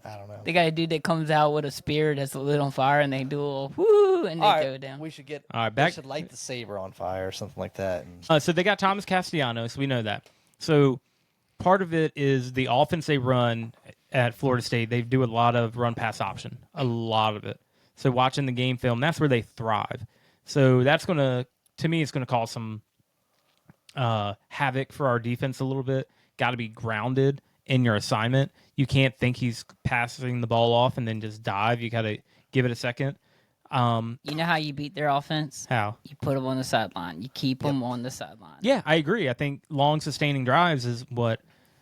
I don't know. They got a dude that comes out with a spear that's lit on fire, and they do a little whoo, and they All right, go down. We should get. All right, We back- should light the saber on fire or something like that. And So they got Thomas Castellanos. We know that. So part of it is the offense they run at Florida State. They do a lot of run-pass option, a lot of it. So watching the game film, that's where they thrive. So that's going to me, it's going to cause some havoc for our defense a little bit. Got to be grounded in your assignment. You can't think he's passing the ball off and then just dive. You got to give it a second. You know how you beat their offense? How? You put them on the sideline. You keep them on the sideline. Yeah, I agree. I think long sustaining drives is what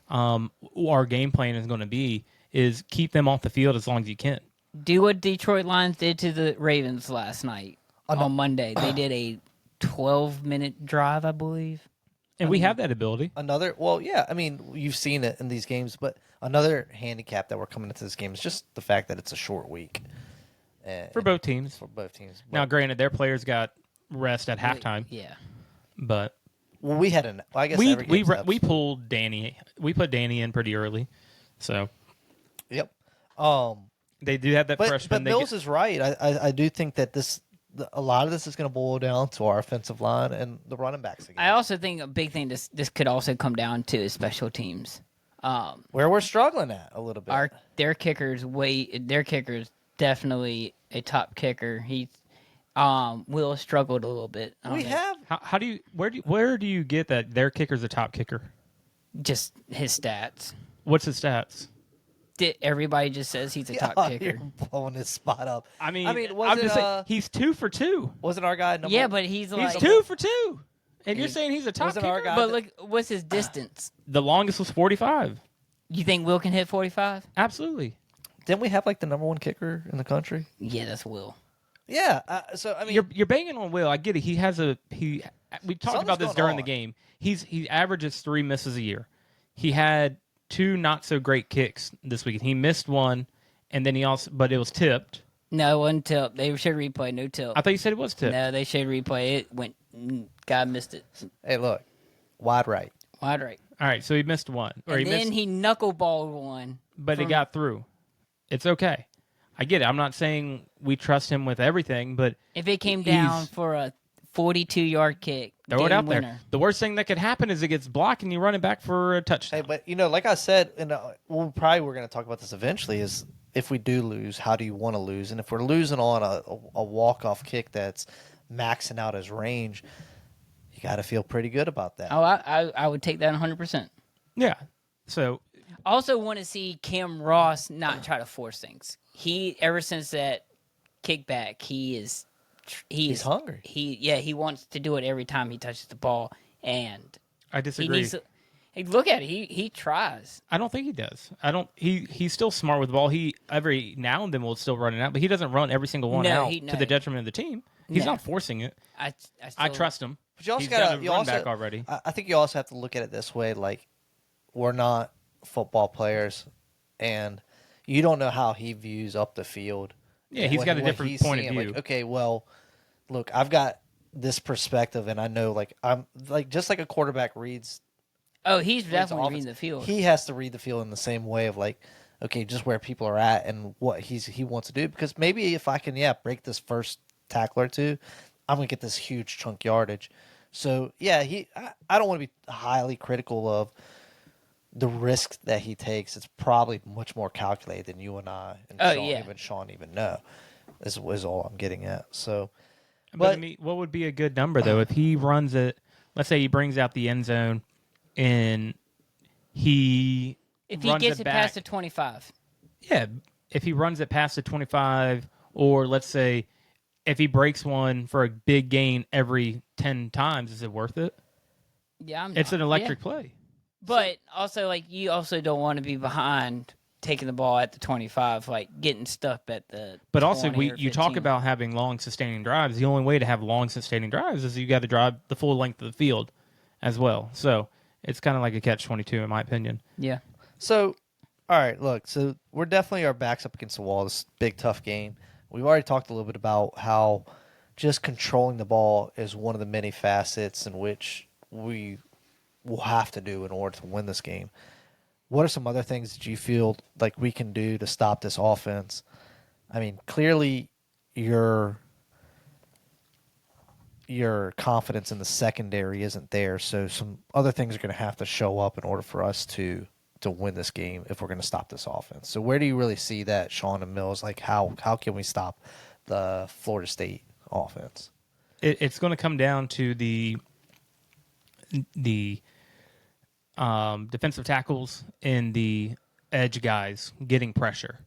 our game plan is going to be, is keep them off the field as long as you can. Do what Detroit Lions did to the Ravens last night on Monday. They did a 12-minute drive, I believe. And we have that ability. yeah, I mean, you've seen it in these games, but another handicap that we're coming into this game is just the fact that it's a short week. For both teams. For both teams. Now, granted, their players got rest at halftime, Yeah. but Well, we had I guess we every game's an we episode. pulled Danny. We put Danny in pretty early, so Yep. they do have that But freshman. Mills is right. I do think that a lot of this is going to boil down to our offensive line and the running backs again. I also think a big thing this could also come down to is special teams. Where we're struggling at a little bit. Their kicker's definitely a top kicker. He's Will struggled a little bit. I don't we know. have how do you where do you get that their kicker's a top kicker? Just his stats. What's his stats? Everybody just says he's a top Oh, kicker. you're blowing his spot up. I mean, was I'm it, just saying, he's 2 for 2. wasn't our guy number? Yeah, but he's like He's 2 for 2, and you're saying he's a top wasn't kicker. our guy But that- look, what's his distance? The longest was 45. You think Will can hit 45? Absolutely. Didn't we have like the number one kicker in the country? Yeah, that's Will. Yeah. So I mean, You're banging on Will. I get it. He has we talked about this Something's during going the on. game. He averages 3 misses a year. He had 2 not so great kicks this weekend. He missed one, and then but it was tipped. No, it wasn't tip. They should replay. No tip. I thought you said it was tipped. No, they should replay. It went. God missed it. hey, look, wide right. Wide right. All right, so he missed one, or And he then missed, he knuckleballed one. but it got through. It's okay. I get it. I'm not saying we trust him with everything, but If it came down He's- for a 42-yard kick, throw it game out there. winner. The worst thing that could happen is it gets blocked and you run it back for a touchdown. Hey, but like I said, and we're going to talk about this eventually. Is if we do lose, how do you want to lose? And if we're losing on a walk off kick that's maxing out his range, you got to feel pretty good about that. Oh, I would take that 100%. Yeah. So also want to see Cam Ross not try to force things. He ever since that kickback, he's hungry. He wants to do it every time he touches the ball, and I he disagree. needs to. Hey, look at it. He tries. I don't think he does. I don't. He's still smart with the ball. He every now and then will still run it out, but he doesn't run every single one out to the detriment of the team. He's not forcing it. I trust him. But you also He's got a run back already. I think you also have to look at it this way: like, we're not football players, and you don't know how he views up the field. Yeah, he's got a different point of view. Like, okay, well, look, I've got this perspective, and I know, like, I'm like just like a quarterback reads. Oh, he's definitely reading the field. He has to read the field in the same way of like, okay, just where people are at and what he wants to do. Because maybe if I can, break this first tackle or two, I'm gonna get this huge chunk yardage. So yeah, I don't want to be highly critical of the risk that he takes. It's probably much more calculated than you and I and Sean even know. Is all I'm getting at. So, but I mean, what would be a good number though if he runs it? Let's say he brings out the end zone. And if he gets it back, past the 25. Yeah, if he runs it past the 25, or let's say if he breaks one for a big gain every 10 times, is it worth it? Yeah, it's an electric play. But also, like, you also don't want to be behind taking the ball at the 25, like getting stuck at the. But also, you talk about having long sustaining drives. The only way to have long sustaining drives is you got to drive the full length of the field as well. So. It's kind of like a catch-22, in my opinion. Yeah. So, all right, look. So we're definitely our backs up against the wall. This big, tough game. We've already talked a little bit about how just controlling the ball is one of the many facets in which we will have to do in order to win this game. What are some other things that you feel like we can do to stop this offense? I mean, clearly your confidence in the secondary isn't there, so some other things are going to have to show up in order for us to win this game if we're going to stop this offense. So where do you really see that, Sean and Mills? Like, how can we stop the Florida State offense? It's going to come down to the defensive tackles and the edge guys getting pressure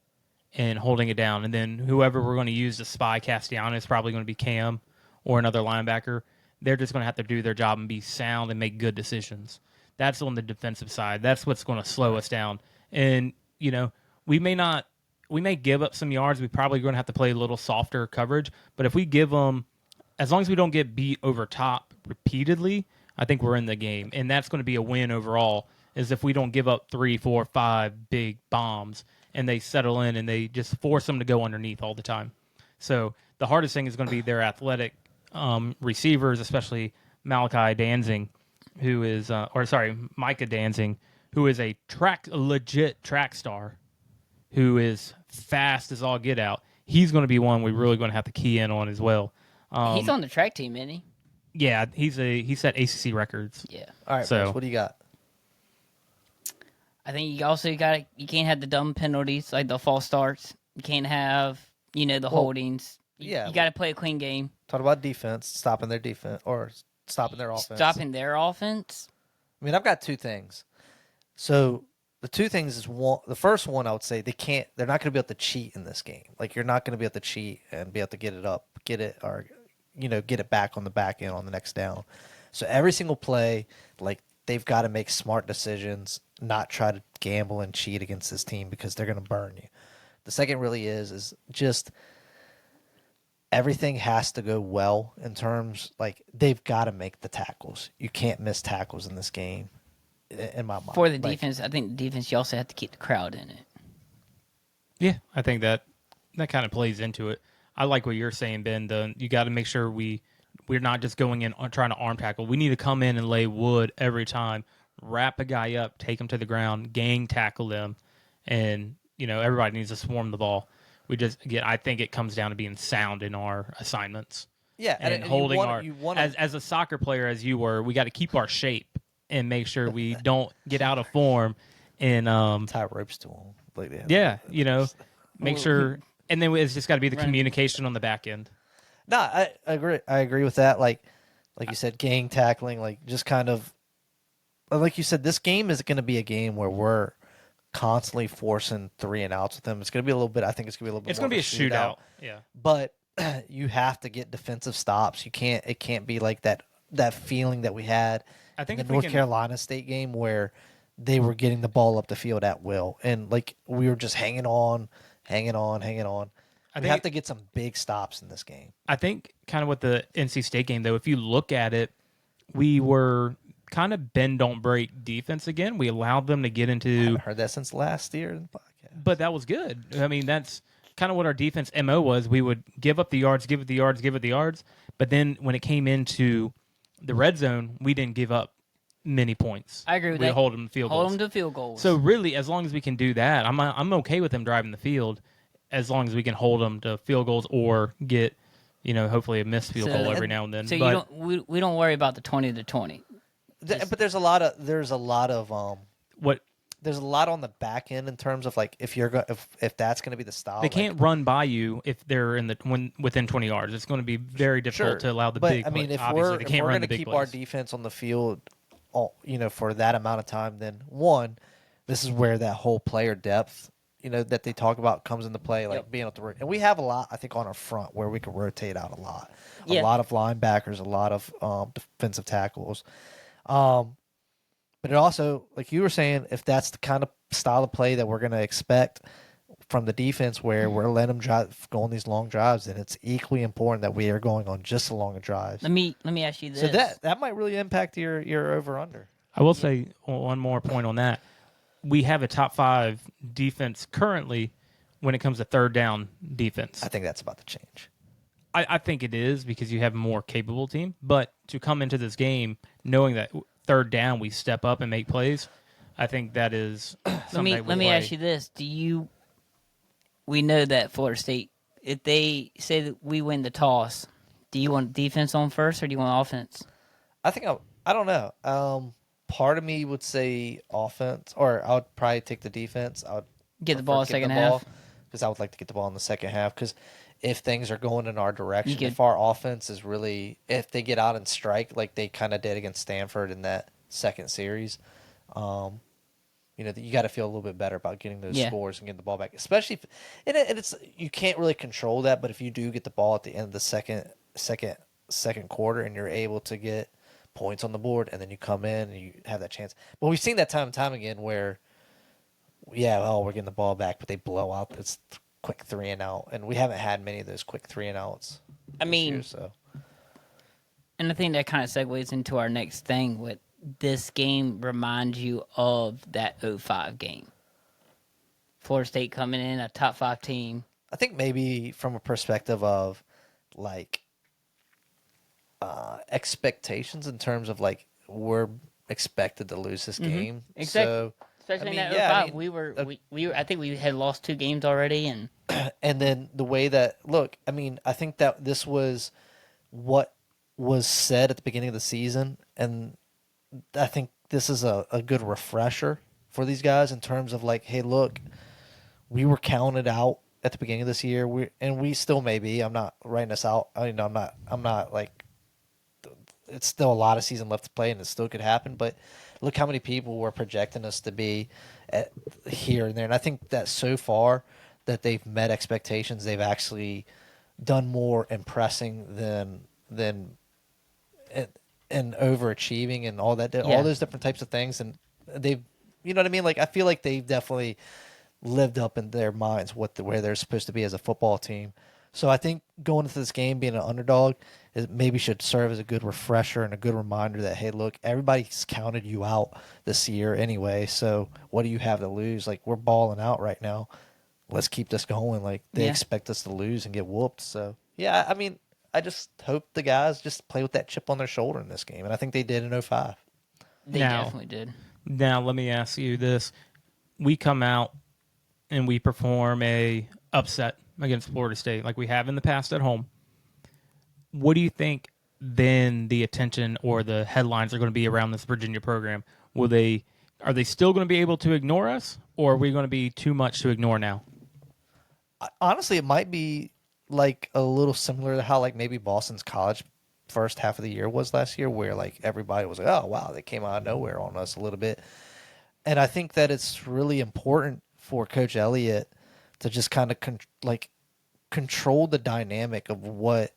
and holding it down, and then whoever we're going to use to spy Castellanos is probably going to be Cam or another linebacker. They're just going to have to do their job and be sound and make good decisions. That's on the defensive side. That's what's going to slow us down. And, we may give up some yards. We're probably going to have to play a little softer coverage. But if we give them, as long as we don't get beat over top repeatedly, I think we're in the game. And that's going to be a win overall, is if we don't give up 3, 4, 5 big bombs and they settle in and they just force them to go underneath all the time. So the hardest thing is going to be their athletic receivers, especially Malachi Danzing, who is, Micah Danzing, who is a legit track star, who is fast as all get out. He's going to be one we're really going to have to key in on as well. He's on the track team, isn't he? Yeah, he set ACC records. Yeah. All right, so what do you got? I think you can't have the dumb penalties, like the false starts. You can't have, the holdings. You got to play a clean game. Talk about defense, stopping their defense, or stopping their offense. Stopping their offense? I mean, I've got two things. So the two things is the first one I would say they're not going to be able to cheat in this game. Like, you're not going to be able to cheat and be able to get it back on the back end on the next down. So every single play, like, they've got to make smart decisions, not try to gamble and cheat against this team because they're going to burn you. The second really is just everything has to go well in terms, like, they've got to make the tackles. You can't miss tackles in this game, in my mind. For the defense, I think the defense, you also have to keep the crowd in it. Yeah, I think that kind of plays into it. I like what you're saying, Ben. You got to make sure we're not just going in trying to arm tackle. We need to come in and lay wood every time, wrap a guy up, take him to the ground, gang tackle them, and everybody needs to swarm the ball. I think it comes down to being sound in our assignments. Yeah, and holding as a soccer player as you were, we got to keep our shape and make sure we don't get out of form and tie ropes to them. Like make sure. And then it's just got to be the communication on the back end. No, I agree. I agree with that. Like you said, gang tackling, like, just kind of, like you said, this game is going to be a game where we're constantly forcing 3-and-outs with them. It's going to be a little bit. I think it's going to be a little bit. It's going going to to be a shootout. Yeah. But you have to get defensive stops. You can't. It can't be like that feeling that we had I think in if the we North can, Carolina State game where they were getting the ball up the field at will, and like we were just hanging on. I We have think to get some big stops in this game. I think kind of with the NC State game though, if you look at it, we were kind of bend don't break defense again. We allowed them to get I into, haven't heard that since last year in the podcast. but that was good. I mean, that's kind of what our defense MO was. We would give up the yards, give it the yards, give it the yards, but then when it came into the red zone, we didn't give up many points. I agree with we that. hold them to field Hold goals. them to field goals. So really, as long as we can do that, I'm okay with them driving the field, as long as we can hold them to field goals or get, hopefully a missed field goal every now and then. So but we don't worry about the 20-20. But there's a lot of what there's a lot on the back end in terms of like if that's going to be the style. they can't run by you if they're within 20 yards. It's going to be very difficult to allow the but, big. I mean, plays. if Obviously, we're they can't going run to the big keep plays. our defense on the field, for that amount of time, then one, this is where that whole player depth, that they talk about comes into play, like being able to. And we have a lot, I think, on our front where we can rotate out a lot. Yeah. A lot of linebackers, a lot of defensive tackles. But it also, like you were saying, if that's the kind of style of play that we're going to expect from the defense, where we're letting them go on these long drives, then it's equally important that we are going on just as long drives. Let me ask you this. So that might really impact your over under. I will say one more point on that. We have a top 5 defense currently when it comes to third down defense. I think that's about to change. I think it is because you have a more capable team. But to come into this game knowing that third down we step up and make plays, I think that is something. Let me ask you this: we know that Florida State, if they say that we win the toss, do you want defense on first or do you want offense? I think I don't know. Part of me would say offense, or I would probably take the defense. I would Get the ball second half because I would like to get the ball in the second half because if things are going in our direction, could- if our offense is really, if they get out and strike like they kind of did against Stanford in that second series, you got to feel a little bit better about getting those scores and getting the ball back, especially if, and it's you can't really control that, but if you do get the ball at the end of the second quarter and you're able to get points on the board and then you come in and you have that chance. But we've seen that time and time again where, we're getting the ball back, but they blow out. It's quick 3-and-out, and we haven't had many of those quick 3-and-outs. I mean, year, so. And I think that kind of segues into our next thing. What this game reminds you of that 05 game. Florida State coming in, a top 5 team. I think maybe from a perspective of like expectations in terms of like we're expected to lose this game. Exactly. So, Especially in that 05, we were. I think we had lost 2 games already, and then the way that I think that this was what was said at the beginning of the season, and I think this is a good refresher for these guys in terms of like, hey, look, we were counted out at the beginning of this year, we still may be. I'm not writing us out. I'm not like. It's still a lot of season left to play, and it still could happen. But look how many people were projecting us to be here and there. And I think that so far that they've met expectations. They've actually done more impressing than and overachieving and all that. All those different types of things. And they've, you know what I mean? Like I feel like they've definitely lived up in their minds where they're supposed to be as a football team. So I think going into this game being an underdog maybe should serve as a good refresher and a good reminder that, hey, look, everybody's counted you out this year anyway. So what do you have to lose? Like we're balling out right now. Let's keep this going. Like they expect us to lose and get whooped. So yeah, I mean, I just hope the guys just play with that chip on their shoulder in this game, and I think they did in 05. they definitely did. Now let me ask you this: we come out and we perform a upset against Florida State like we have in the past at home. What do you think then the attention or the headlines are going to be around this Virginia program? Are they still going to be able to ignore us, or are we going to be too much to ignore now? Honestly, it might be like a little similar to how like maybe Boston's college first half of the year was last year, where like everybody was like, oh wow, they came out of nowhere on us a little bit. And I think that it's really important for Coach Elliott to just kind of control the dynamic of what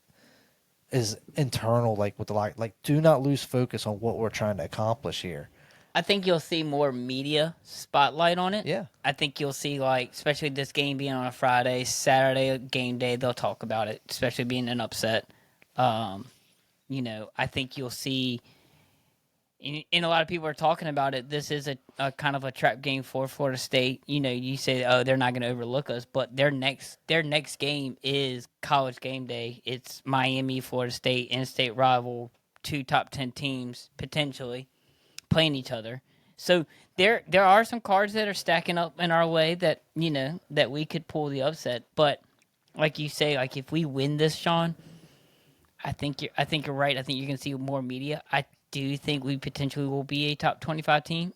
is internal, like with the like. Do not lose focus on what we're trying to accomplish here. I think you'll see more media spotlight on it. Yeah. I think you'll see, like, especially this game being on a Friday, Saturday game day, they'll talk about it, especially being an upset. I think you'll see, and a lot of people are talking about it. This is a kind of a trap game for Florida State. You say, oh, they're not going to overlook us, but their next game is College game day. It's Miami, Florida State, in-state rival, 2 top 10 teams potentially playing each other. So there are some cards that are stacking up in our way that that we could pull the upset. But like you say, like if we win this, Sean, I think you're right. I think you're gonna see more media. I do think we potentially will be a top 25 team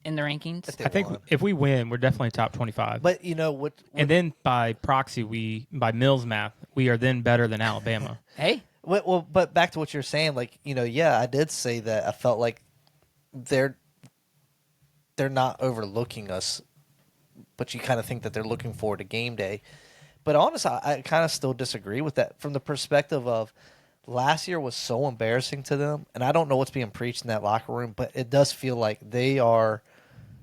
in the rankings. I think if we win, we're definitely top 25. But you know what? And then by proxy, by Mills math, we are then better than Alabama. Hey, Well, but back to what you're saying, like yeah, I did say that I felt like they're not overlooking us, but you kind of think that they're looking forward to game day. But honestly, I kind of still disagree with that from the perspective of last year was so embarrassing to them, and I don't know what's being preached in that locker room, but it does feel like they're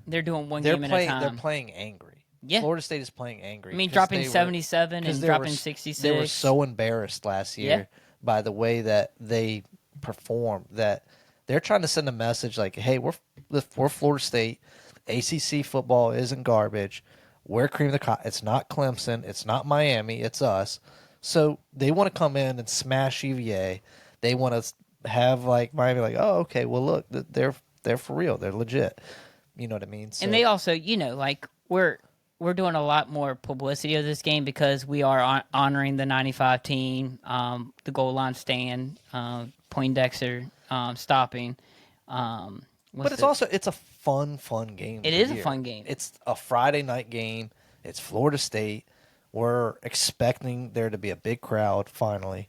doing one game at a time. They're playing angry. Yeah. Florida State is playing angry. I mean, dropping 77 and dropping 66. They were so embarrassed last year by the way that they performed that they're trying to send a message like, hey, we're Florida State. ACC football isn't garbage. We're cream of the crop. It's not Clemson. It's not Miami. It's us. So they want to come in and smash UVA. They want to have like Miami like, oh, okay, well, look, they're for real. They're legit. You know what I mean? So, and they also, like we're doing a lot more publicity of this game because we are honoring the 95 team, the goal line stand, Poindexter stopping. But it's a fun game. It is a fun game. It's a Friday night game. It's Florida State. We're expecting there to be a big crowd finally,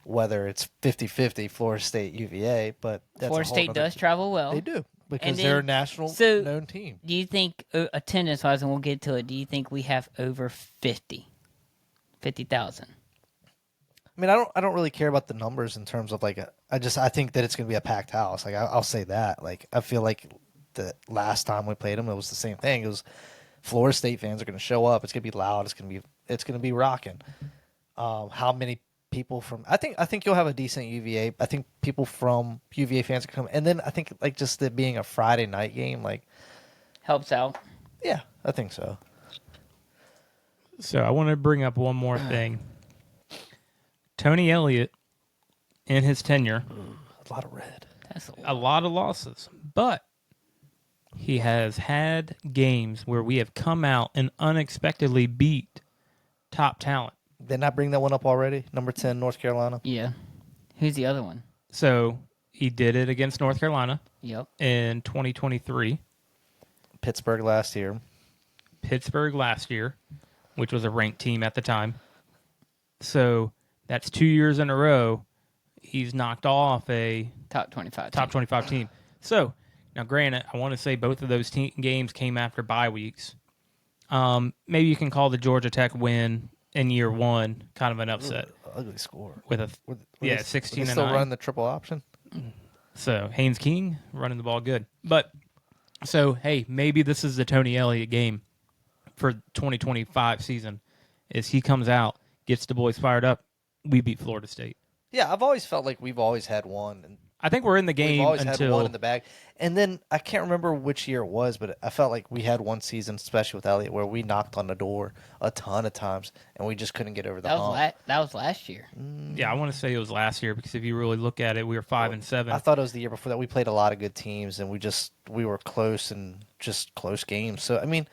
whether it's 50-50 Florida State UVA. But Florida State does travel well. They do because they're a national known team. Do you think attendance-wise, and we'll get to it, do you think we have over 50,000? I mean, I don't really care about the numbers in terms of like I think that it's going to be a packed house. Like I'll say that. Like I feel like the last time we played them, it was the same thing. It was Florida State fans are going to show up. It's going to be loud. It's going to be rocking. How many people from? I think you'll have a decent UVA. I think people from UVA fans are coming, and then I think like just it being a Friday night game like helps out. Yeah, I think so. So I want to bring up one more thing. Tony Elliott, in his tenure, a lot of red. That's a lot of losses, but he has had games where we have come out and unexpectedly beat top talent. Didn't I bring that one up already? Number 10, North Carolina. Yeah. Who's the other one? So he did it against North Carolina. Yep. In 2023. Pittsburgh last year, which was a ranked team at the time. So that's 2 years in a row he's knocked off a top 25 team. So now, granted, I want to say both of those games came after bye weeks. Maybe you can call the Georgia Tech win in year one kind of an upset. Ugly score. With a 16 and still 9. run the triple option. So Haynes King running the ball good. But so hey, maybe this is the Tony Elliott game for 2025 season. Is he comes out, gets the boys fired up. We beat Florida State. Yeah, I've always felt like we've always had one. And I think we're in the game we've always until had one in the bag. And then I can't remember which year it was, but I felt like we had one season, especially with Elliott, where we knocked on the door a ton of times and we just couldn't get over the hump. That was last year. Yeah, I want to say it was last year because if you really look at it, we were 5-7. I thought it was the year before that. We played a lot of good teams and we were close and just close games. So I mean,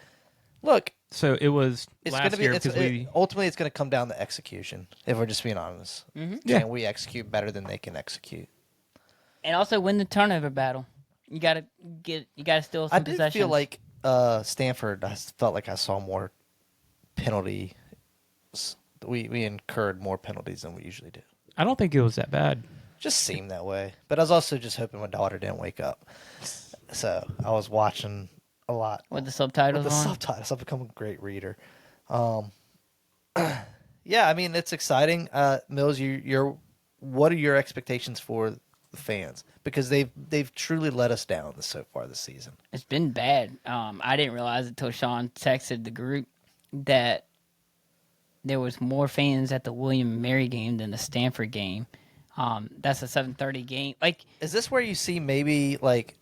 look. So it was last year because ultimately it's going to come down to execution. If we're just being honest, Can we execute better than they can execute? And also win the turnover battle. You gotta steal some possessions. I did feel like Stanford. I felt like I saw more penalty. We incurred more penalties than we usually do. I don't think it was that bad. Just seemed that way. But I was also just hoping my daughter didn't wake up. So I was watching a lot. With the With subtitles the on. subtitles, I've become a great reader. Um, yeah, I mean it's exciting. Mills, you're what are your expectations for the fans? Because they've truly let us down so far this season. It's been bad. I didn't realize until Sean texted the group that there was more fans at the William and Mary game than the Stanford game. That's a 7:30 game. Like, Is this where you see maybe like,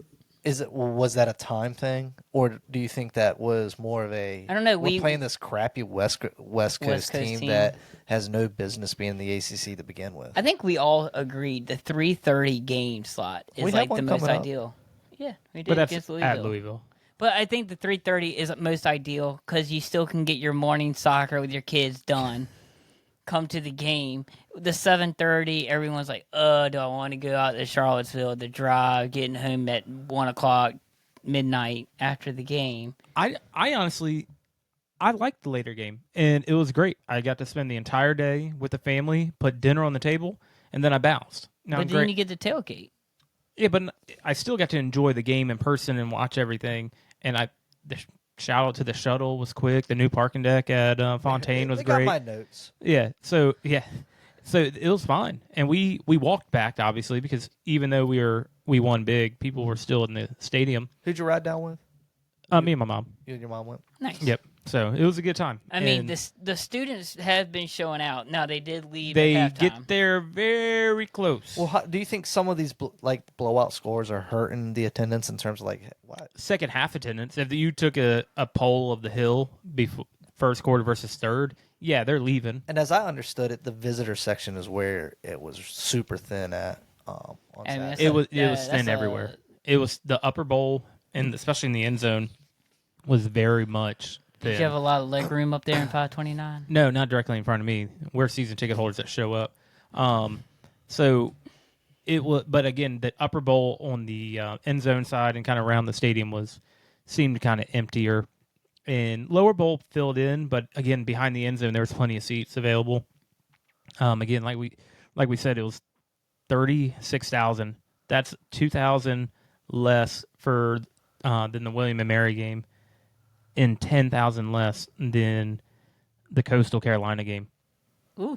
was that a time thing, or do you think that was more of a? I don't know, We're we- playing this crappy West Coast Coast team team. that has no business being in the ACC to begin with. I think we all agreed the 3:30 game slot is We have like the one most coming up. ideal. Yeah, we did But that's against at Louisville. But I think the 3:30 is most ideal because you still can get your morning soccer with your kids done. Come to the game. The 7:30, everyone's like, do I want to go out to Charlottesville, the drive, getting home at 1 o'clock, midnight after the game. I honestly, I liked the later game, and it was great. I got to spend the entire day with the family, put dinner on the table, and then I bounced. Now, But then you get the tailgate. yeah, but I still got to enjoy the game in person and watch everything. And the shout out to the shuttle was quick. The new parking deck at Fontaine was they great. got my notes. Yeah, so it was fine, and we walked back obviously because even though we won big, people were still in the stadium. Who'd you ride down with? Me and my mom. You and your mom went. Nice. Yep. So it was a good time. I mean, And the students have been showing out. Now, they did leave they at halftime. get there very close. Well, do you think some of these blowout scores are hurting the attendance in terms of like what? Second half attendance. If you took a poll of the Hill before first quarter versus third, yeah, they're leaving. And as I understood it, the visitor section is where it was super thin at. On I mean, Saturday. It was thin everywhere. It was the upper bowl and especially in the end zone was very much thin. Did you have a lot of leg room up there in 529? No, not directly in front of me. We're season ticket holders that show up. So it was, but again, the upper bowl on the end zone side and kind of around the stadium seemed kind of emptier. And lower bowl filled in, but again, behind the end zone, there was plenty of seats available. Again, like we said, it was 36,000. That's 2,000 less for than the William and Mary game, and 10,000 less than the Coastal Carolina game. Ooh.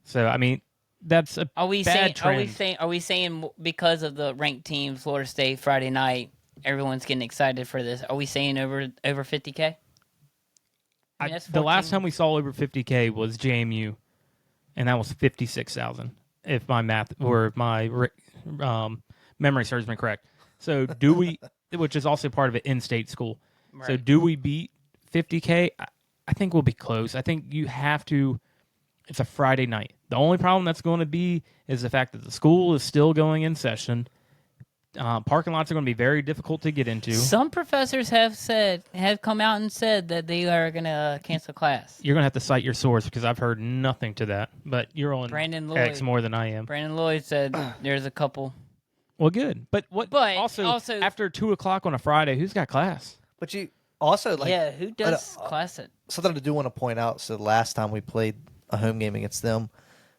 So I mean, that's a Are we bad saying? trend. Are we saying because of the ranked team, Florida State Friday night, everyone's getting excited for this? Are we saying over 50K? I mean, that's The last 14. time we saw over 50K was JMU, and that was 56,000. If my math or if my memory serves me correct. So do we? Which is also part of an in-state school. Right. So do we beat 50K? I think we'll be close. I think you have to. It's a Friday night. The only problem that's going to be is the fact that the school is still going in session. Parking lots are going to be very difficult to get into. Some professors have come out and said that they are going to cancel class. You're going to have to cite your source because I've heard nothing to that. But you're on Brandon Lloyd. X more than I am. Brandon Lloyd said there's a couple. Well, good. But also after 2 o'clock on a Friday, who's got class? But you also like yeah, who does class at? something I do want to point out. So last time we played a home game against them,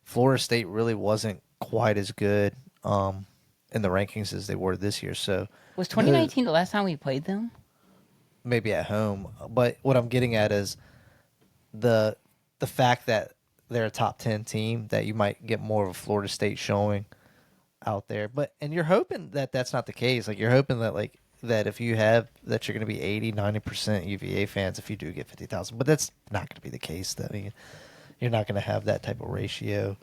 Florida State really wasn't quite as good in the rankings as they were this year. So Was 2019 the last time we played them? maybe at home. But what I'm getting at is the fact that they're a top 10 team, that you might get more of a Florida State showing out there. And you're hoping that that's not the case. Like you're hoping that if you have that you're going to be 80-90% UVA fans if you do get 50,000. But that's not going to be the case. I mean, you're not going to have that type of ratio.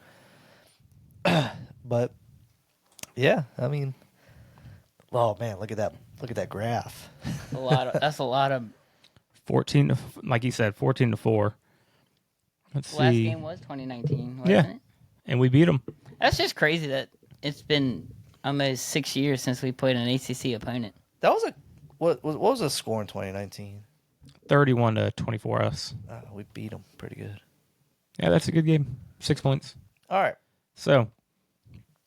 But yeah, I mean, oh man, look at that graph. That's a lot of. 14, like you said, 14-4. Let's Last see. game was 2019, wasn't Yeah. it? And we beat them. That's just crazy that it's been almost 6 years since we played an ACC opponent. That was what was the score in 2019? 31-24 us. We beat them pretty good. Yeah, that's a good game. 6 points. All right. So,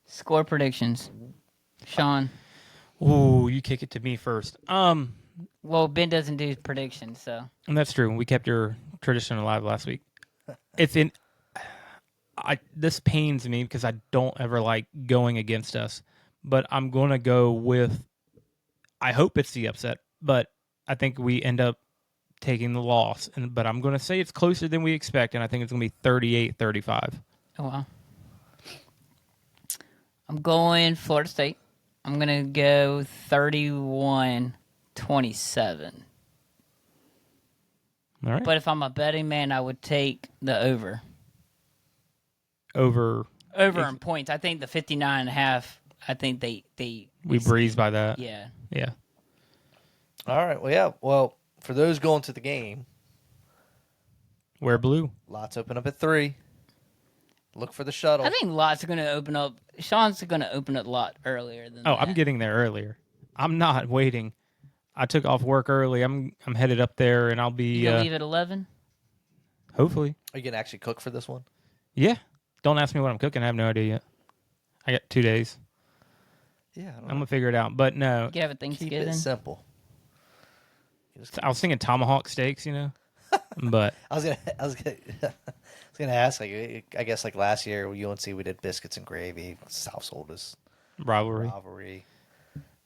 Score predictions, Sean. ooh, you kick it to me first. Well, Ben doesn't do predictions, so And that's true. We kept your tradition alive last week. This pains me because I don't ever like going against us, but I'm going to go with, I hope it's the upset, but I think we end up taking the loss. But I'm going to say it's closer than we expect, and I think it's going to be 38-35. Oh, wow. I'm going Florida State. I'm going to go 31-27. All right. But if I'm a betting man, I would take the over. Over. Over in points. I think the 59.5, I think they We breezed by that. Yeah. Yeah. All right. Well, yeah. Well, for those going to the game, Wear blue. lots open up at 3. Look for the shuttle. I think lots are going to open up. Sean's going to open it a lot earlier than Oh, that. I'm getting there earlier. I'm not waiting. I took off work early. I'm headed up there, and I'll be You going to leave at 11? hopefully. Are you gonna actually cook for this one? Yeah. Don't ask me what I'm cooking. I have no idea yet. I got 2 days. Yeah, I don't I'm gonna figure it out. But no, You can have a Keep Thanksgiving. it simple. I was thinking tomahawk steaks. But I was gonna ask. Like, I guess like last year with UNC, we did biscuits and gravy. South's oldest rivalry.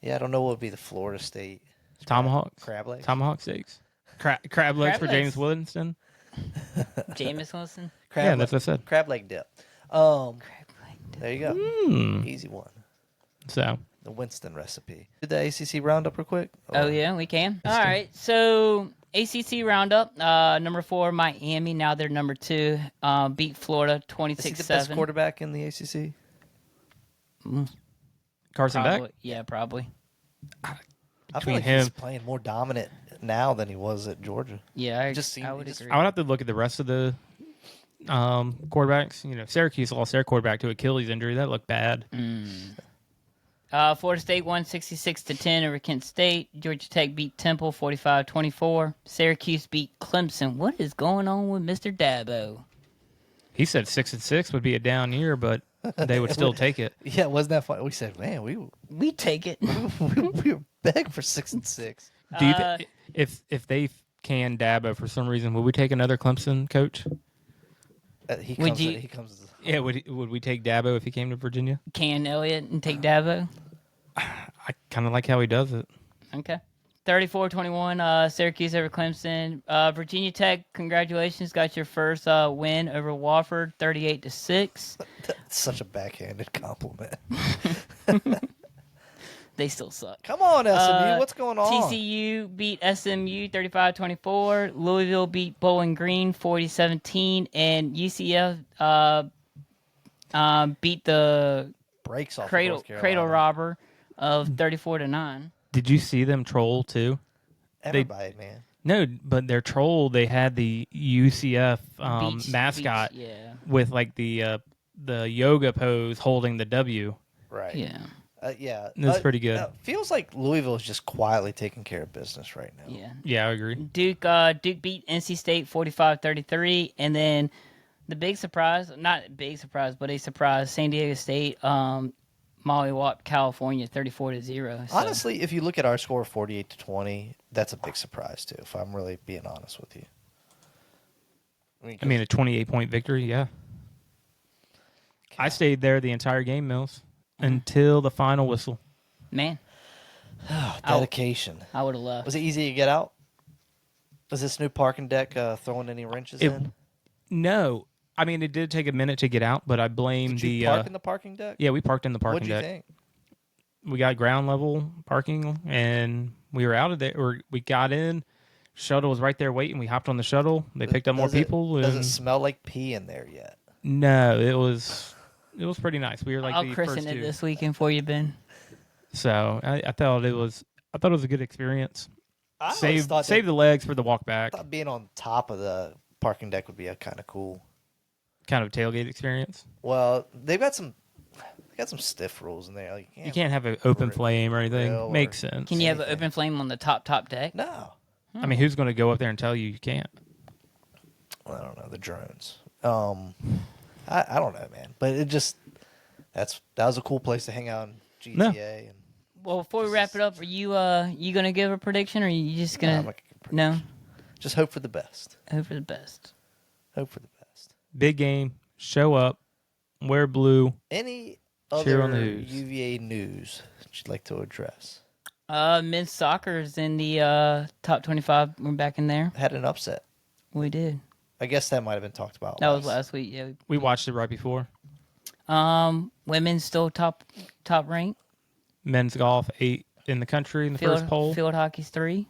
Yeah, I don't know what would be the Florida State Tomahawks. crab legs. Tomahawk steaks. Crab legs Crab for legs. James Winston. Jameis Wilson. Crab Yeah, leg- that's what I said. Crab leg dip. Crab leg. There you go. Hmm. Easy one. So The Winston recipe. Did the ACC roundup real quick? Oh, yeah, we can. All right. So, ACC roundup. Number 4, Miami. Now they're number 2. Beat Florida Is he 26-7. the best quarterback in the ACC? Carson Beck. Probably. Yeah, probably. I feel Between like he's him- playing more dominant now than he was at Georgia. Yeah, I Just seemed- I would just- agree. I would have to look at the rest of the quarterbacks. Syracuse lost their quarterback to Achilles injury. That looked bad. Florida State won 66-10 over Kent State. Georgia Tech beat Temple 45-24. Syracuse beat Clemson. What is going on with Mr. Dabo? He said 6-6 would be a down year, but they would still take it. Yeah, wasn't that fun? We said, man, We take it. we were begging for 6-6. Do you if they can Dabo for some reason, would we take another Clemson coach? He Would comes. you- He comes. Yeah, would we take Dabo if he came to Virginia? Can Elliott and take Dabo? I kind of like how he does it. Okay. 34-21, Syracuse over Clemson. Virginia Tech, congratulations, got your first win over Wofford, 38-6. That's such a backhanded compliment. They still suck. Come on, SMU. What's going on? TCU beat SMU 35-24. Louisville beat Bowling Green 40-17, and UCF beat the Breaks off Cradle North Carolina. Robber of 34-9. Did you see them troll too? Everybody, man. No, but their troll. They had the UCF mascot Beach, yeah. with like the yoga pose holding the W. Right. Yeah. Yeah. That's pretty good. Feels like Louisville is just quietly taking care of business right now. Yeah. Yeah, I agree. Duke beat NC State 45-33, and then the big surprise, not big surprise, but a surprise, San Diego State mollywopped California 34-0. So. Honestly, if you look at our score 48-20, that's a big surprise too, if I'm really being honest with you. I mean, a 28-point victory, yeah. I stayed there the entire game, Mills, until the final whistle. Man, dedication. I would have left. Was it easy to get out? Was this new parking deck throwing any wrenches in? No. I mean, it did take a minute to get out, but I blame Did you park in the parking deck? Yeah, we parked in the parking What'd you deck. think? We got ground level parking, and we were out of there. Or we got in. Shuttle was right there waiting. We hopped on the shuttle. They picked up more people. Does and it smell like pee in there yet? No, it was pretty nice. We were like I'll the christen first it two. this weekend for you, Ben. So I thought it was a good experience. I always Save thought the legs for the walk back. thought being on top of the parking deck would be a kind of cool. Kind of tailgate experience. Well, they got some stiff rules in there. Like, You can't have an open flame or anything. grill Makes or- sense. Can you have an Anything. open flame on the top deck? No. I mean, who's going to go up there and tell you can't? I don't know, the drones. I don't know, man. But it just that was a cool place to hang out in GTA. No. And Well, before we wrap it up, are you gonna give a prediction, or are you just I'm gonna not no? just hope for the best. Hope for the best. Hope for the best. Big game. Show up. Wear blue. Any Cheer other on the Hoos. UVA news that you'd like to address? Men's soccer's in the top 25. We're back in there. Had an upset. We did. I guess that might have been talked about. That was last week. Yeah. We watched it right before. Women's still top ranked. Men's golf 8 in the country in the first poll. Field hockey's 3.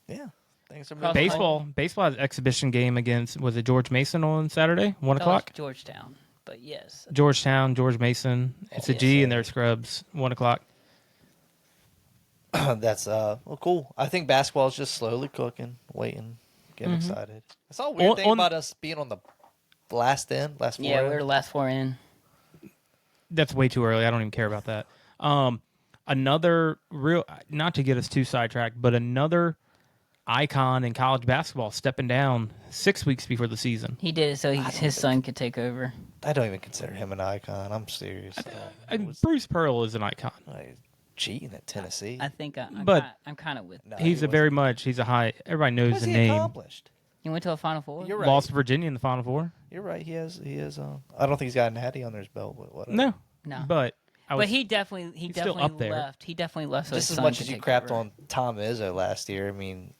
Yeah. Things are Cross- moving. Baseball has an exhibition game against, was it George Mason on Saturday, 1 That was o'clock? Georgetown, but yes. Georgetown, George Mason. It's a G and they're scrubs, 1 o'clock. That's well, cool. I think basketball is just slowly cooking, waiting, getting excited. That's all weird thing about us being on the last four. Yeah, in. we were the last 4 in. That's way too early. I don't even care about that. Another real, not to get us too sidetracked, but another icon in college basketball stepping down 6 weeks before the season. He did it so his son could take over. I don't even consider him an icon. I'm serious. Bruce Pearl is an icon. Cheating at Tennessee. I think I'm kind of with. No, He's he a very much. He's a high. Everybody knows What's the he name. accomplished? He went to a Final Four. You're right. Lost to Virginia in the Final Four. You're right. He has. I don't think he's got a natty under his belt. But whatever. No, No. but He definitely still up there. left. He definitely left. So Just his as son much could as you take crapped over. on Tom Izzo last year, I mean,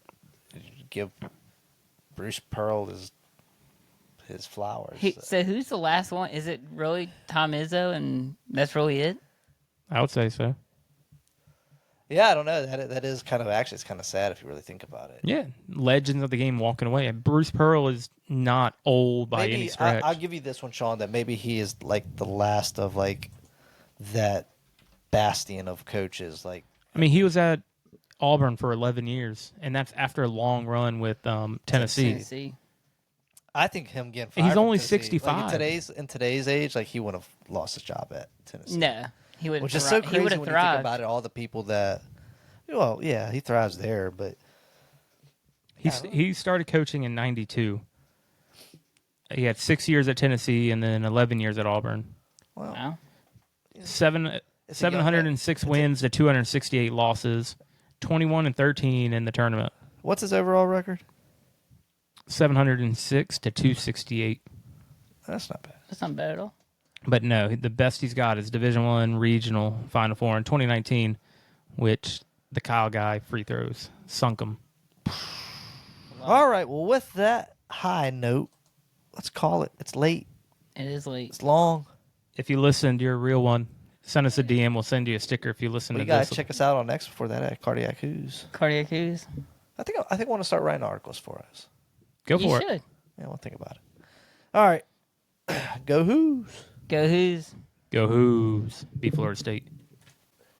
give Bruce Pearl his flowers. So who's the last one? Is it really Tom Izzo, and that's really it? I would say so. Yeah, I don't know. That is kind of actually it's kind of sad if you really think about it. Yeah, legends of the game walking away. Bruce Pearl is not old by any stretch. I'll give you this one, Sean. That maybe he is like the last of like that bastion of coaches. Like, I mean, he was at Auburn for 11 years, and that's after a long run with Tennessee. Tennessee. I think him getting fired. He's from only Tennessee, 65. Like in today's age, like he would have lost his job at Tennessee. No, he would. Which is so He crazy would when have you think thrived. about it. All the people that, well, yeah, he thrives there, but He started coaching in '92. He had 6 years at Tennessee and then 11 years at Auburn. well, Wow. 706 wins to 268 losses, 21-13 in the tournament. what's his overall record? 706 to 268. That's not bad. That's not bad at all. But no, the best he's got is Division I regional Final Four in 2019, which the Kyle guy free throws sunk him. All right. Well, with that high note, let's call it. It's late. It is late. It's long. If you listened, you're a real one. Send us a DM. We'll send you a sticker if you listen But to you gotta this. check us out on next before that at Cardiac Who's. Cardiac Who's. I think I want to start writing articles for us. Go You for it. should. Yeah, we'll think about it. All right. Go Who's. Go Who's. Go Hoos. Be Florida State.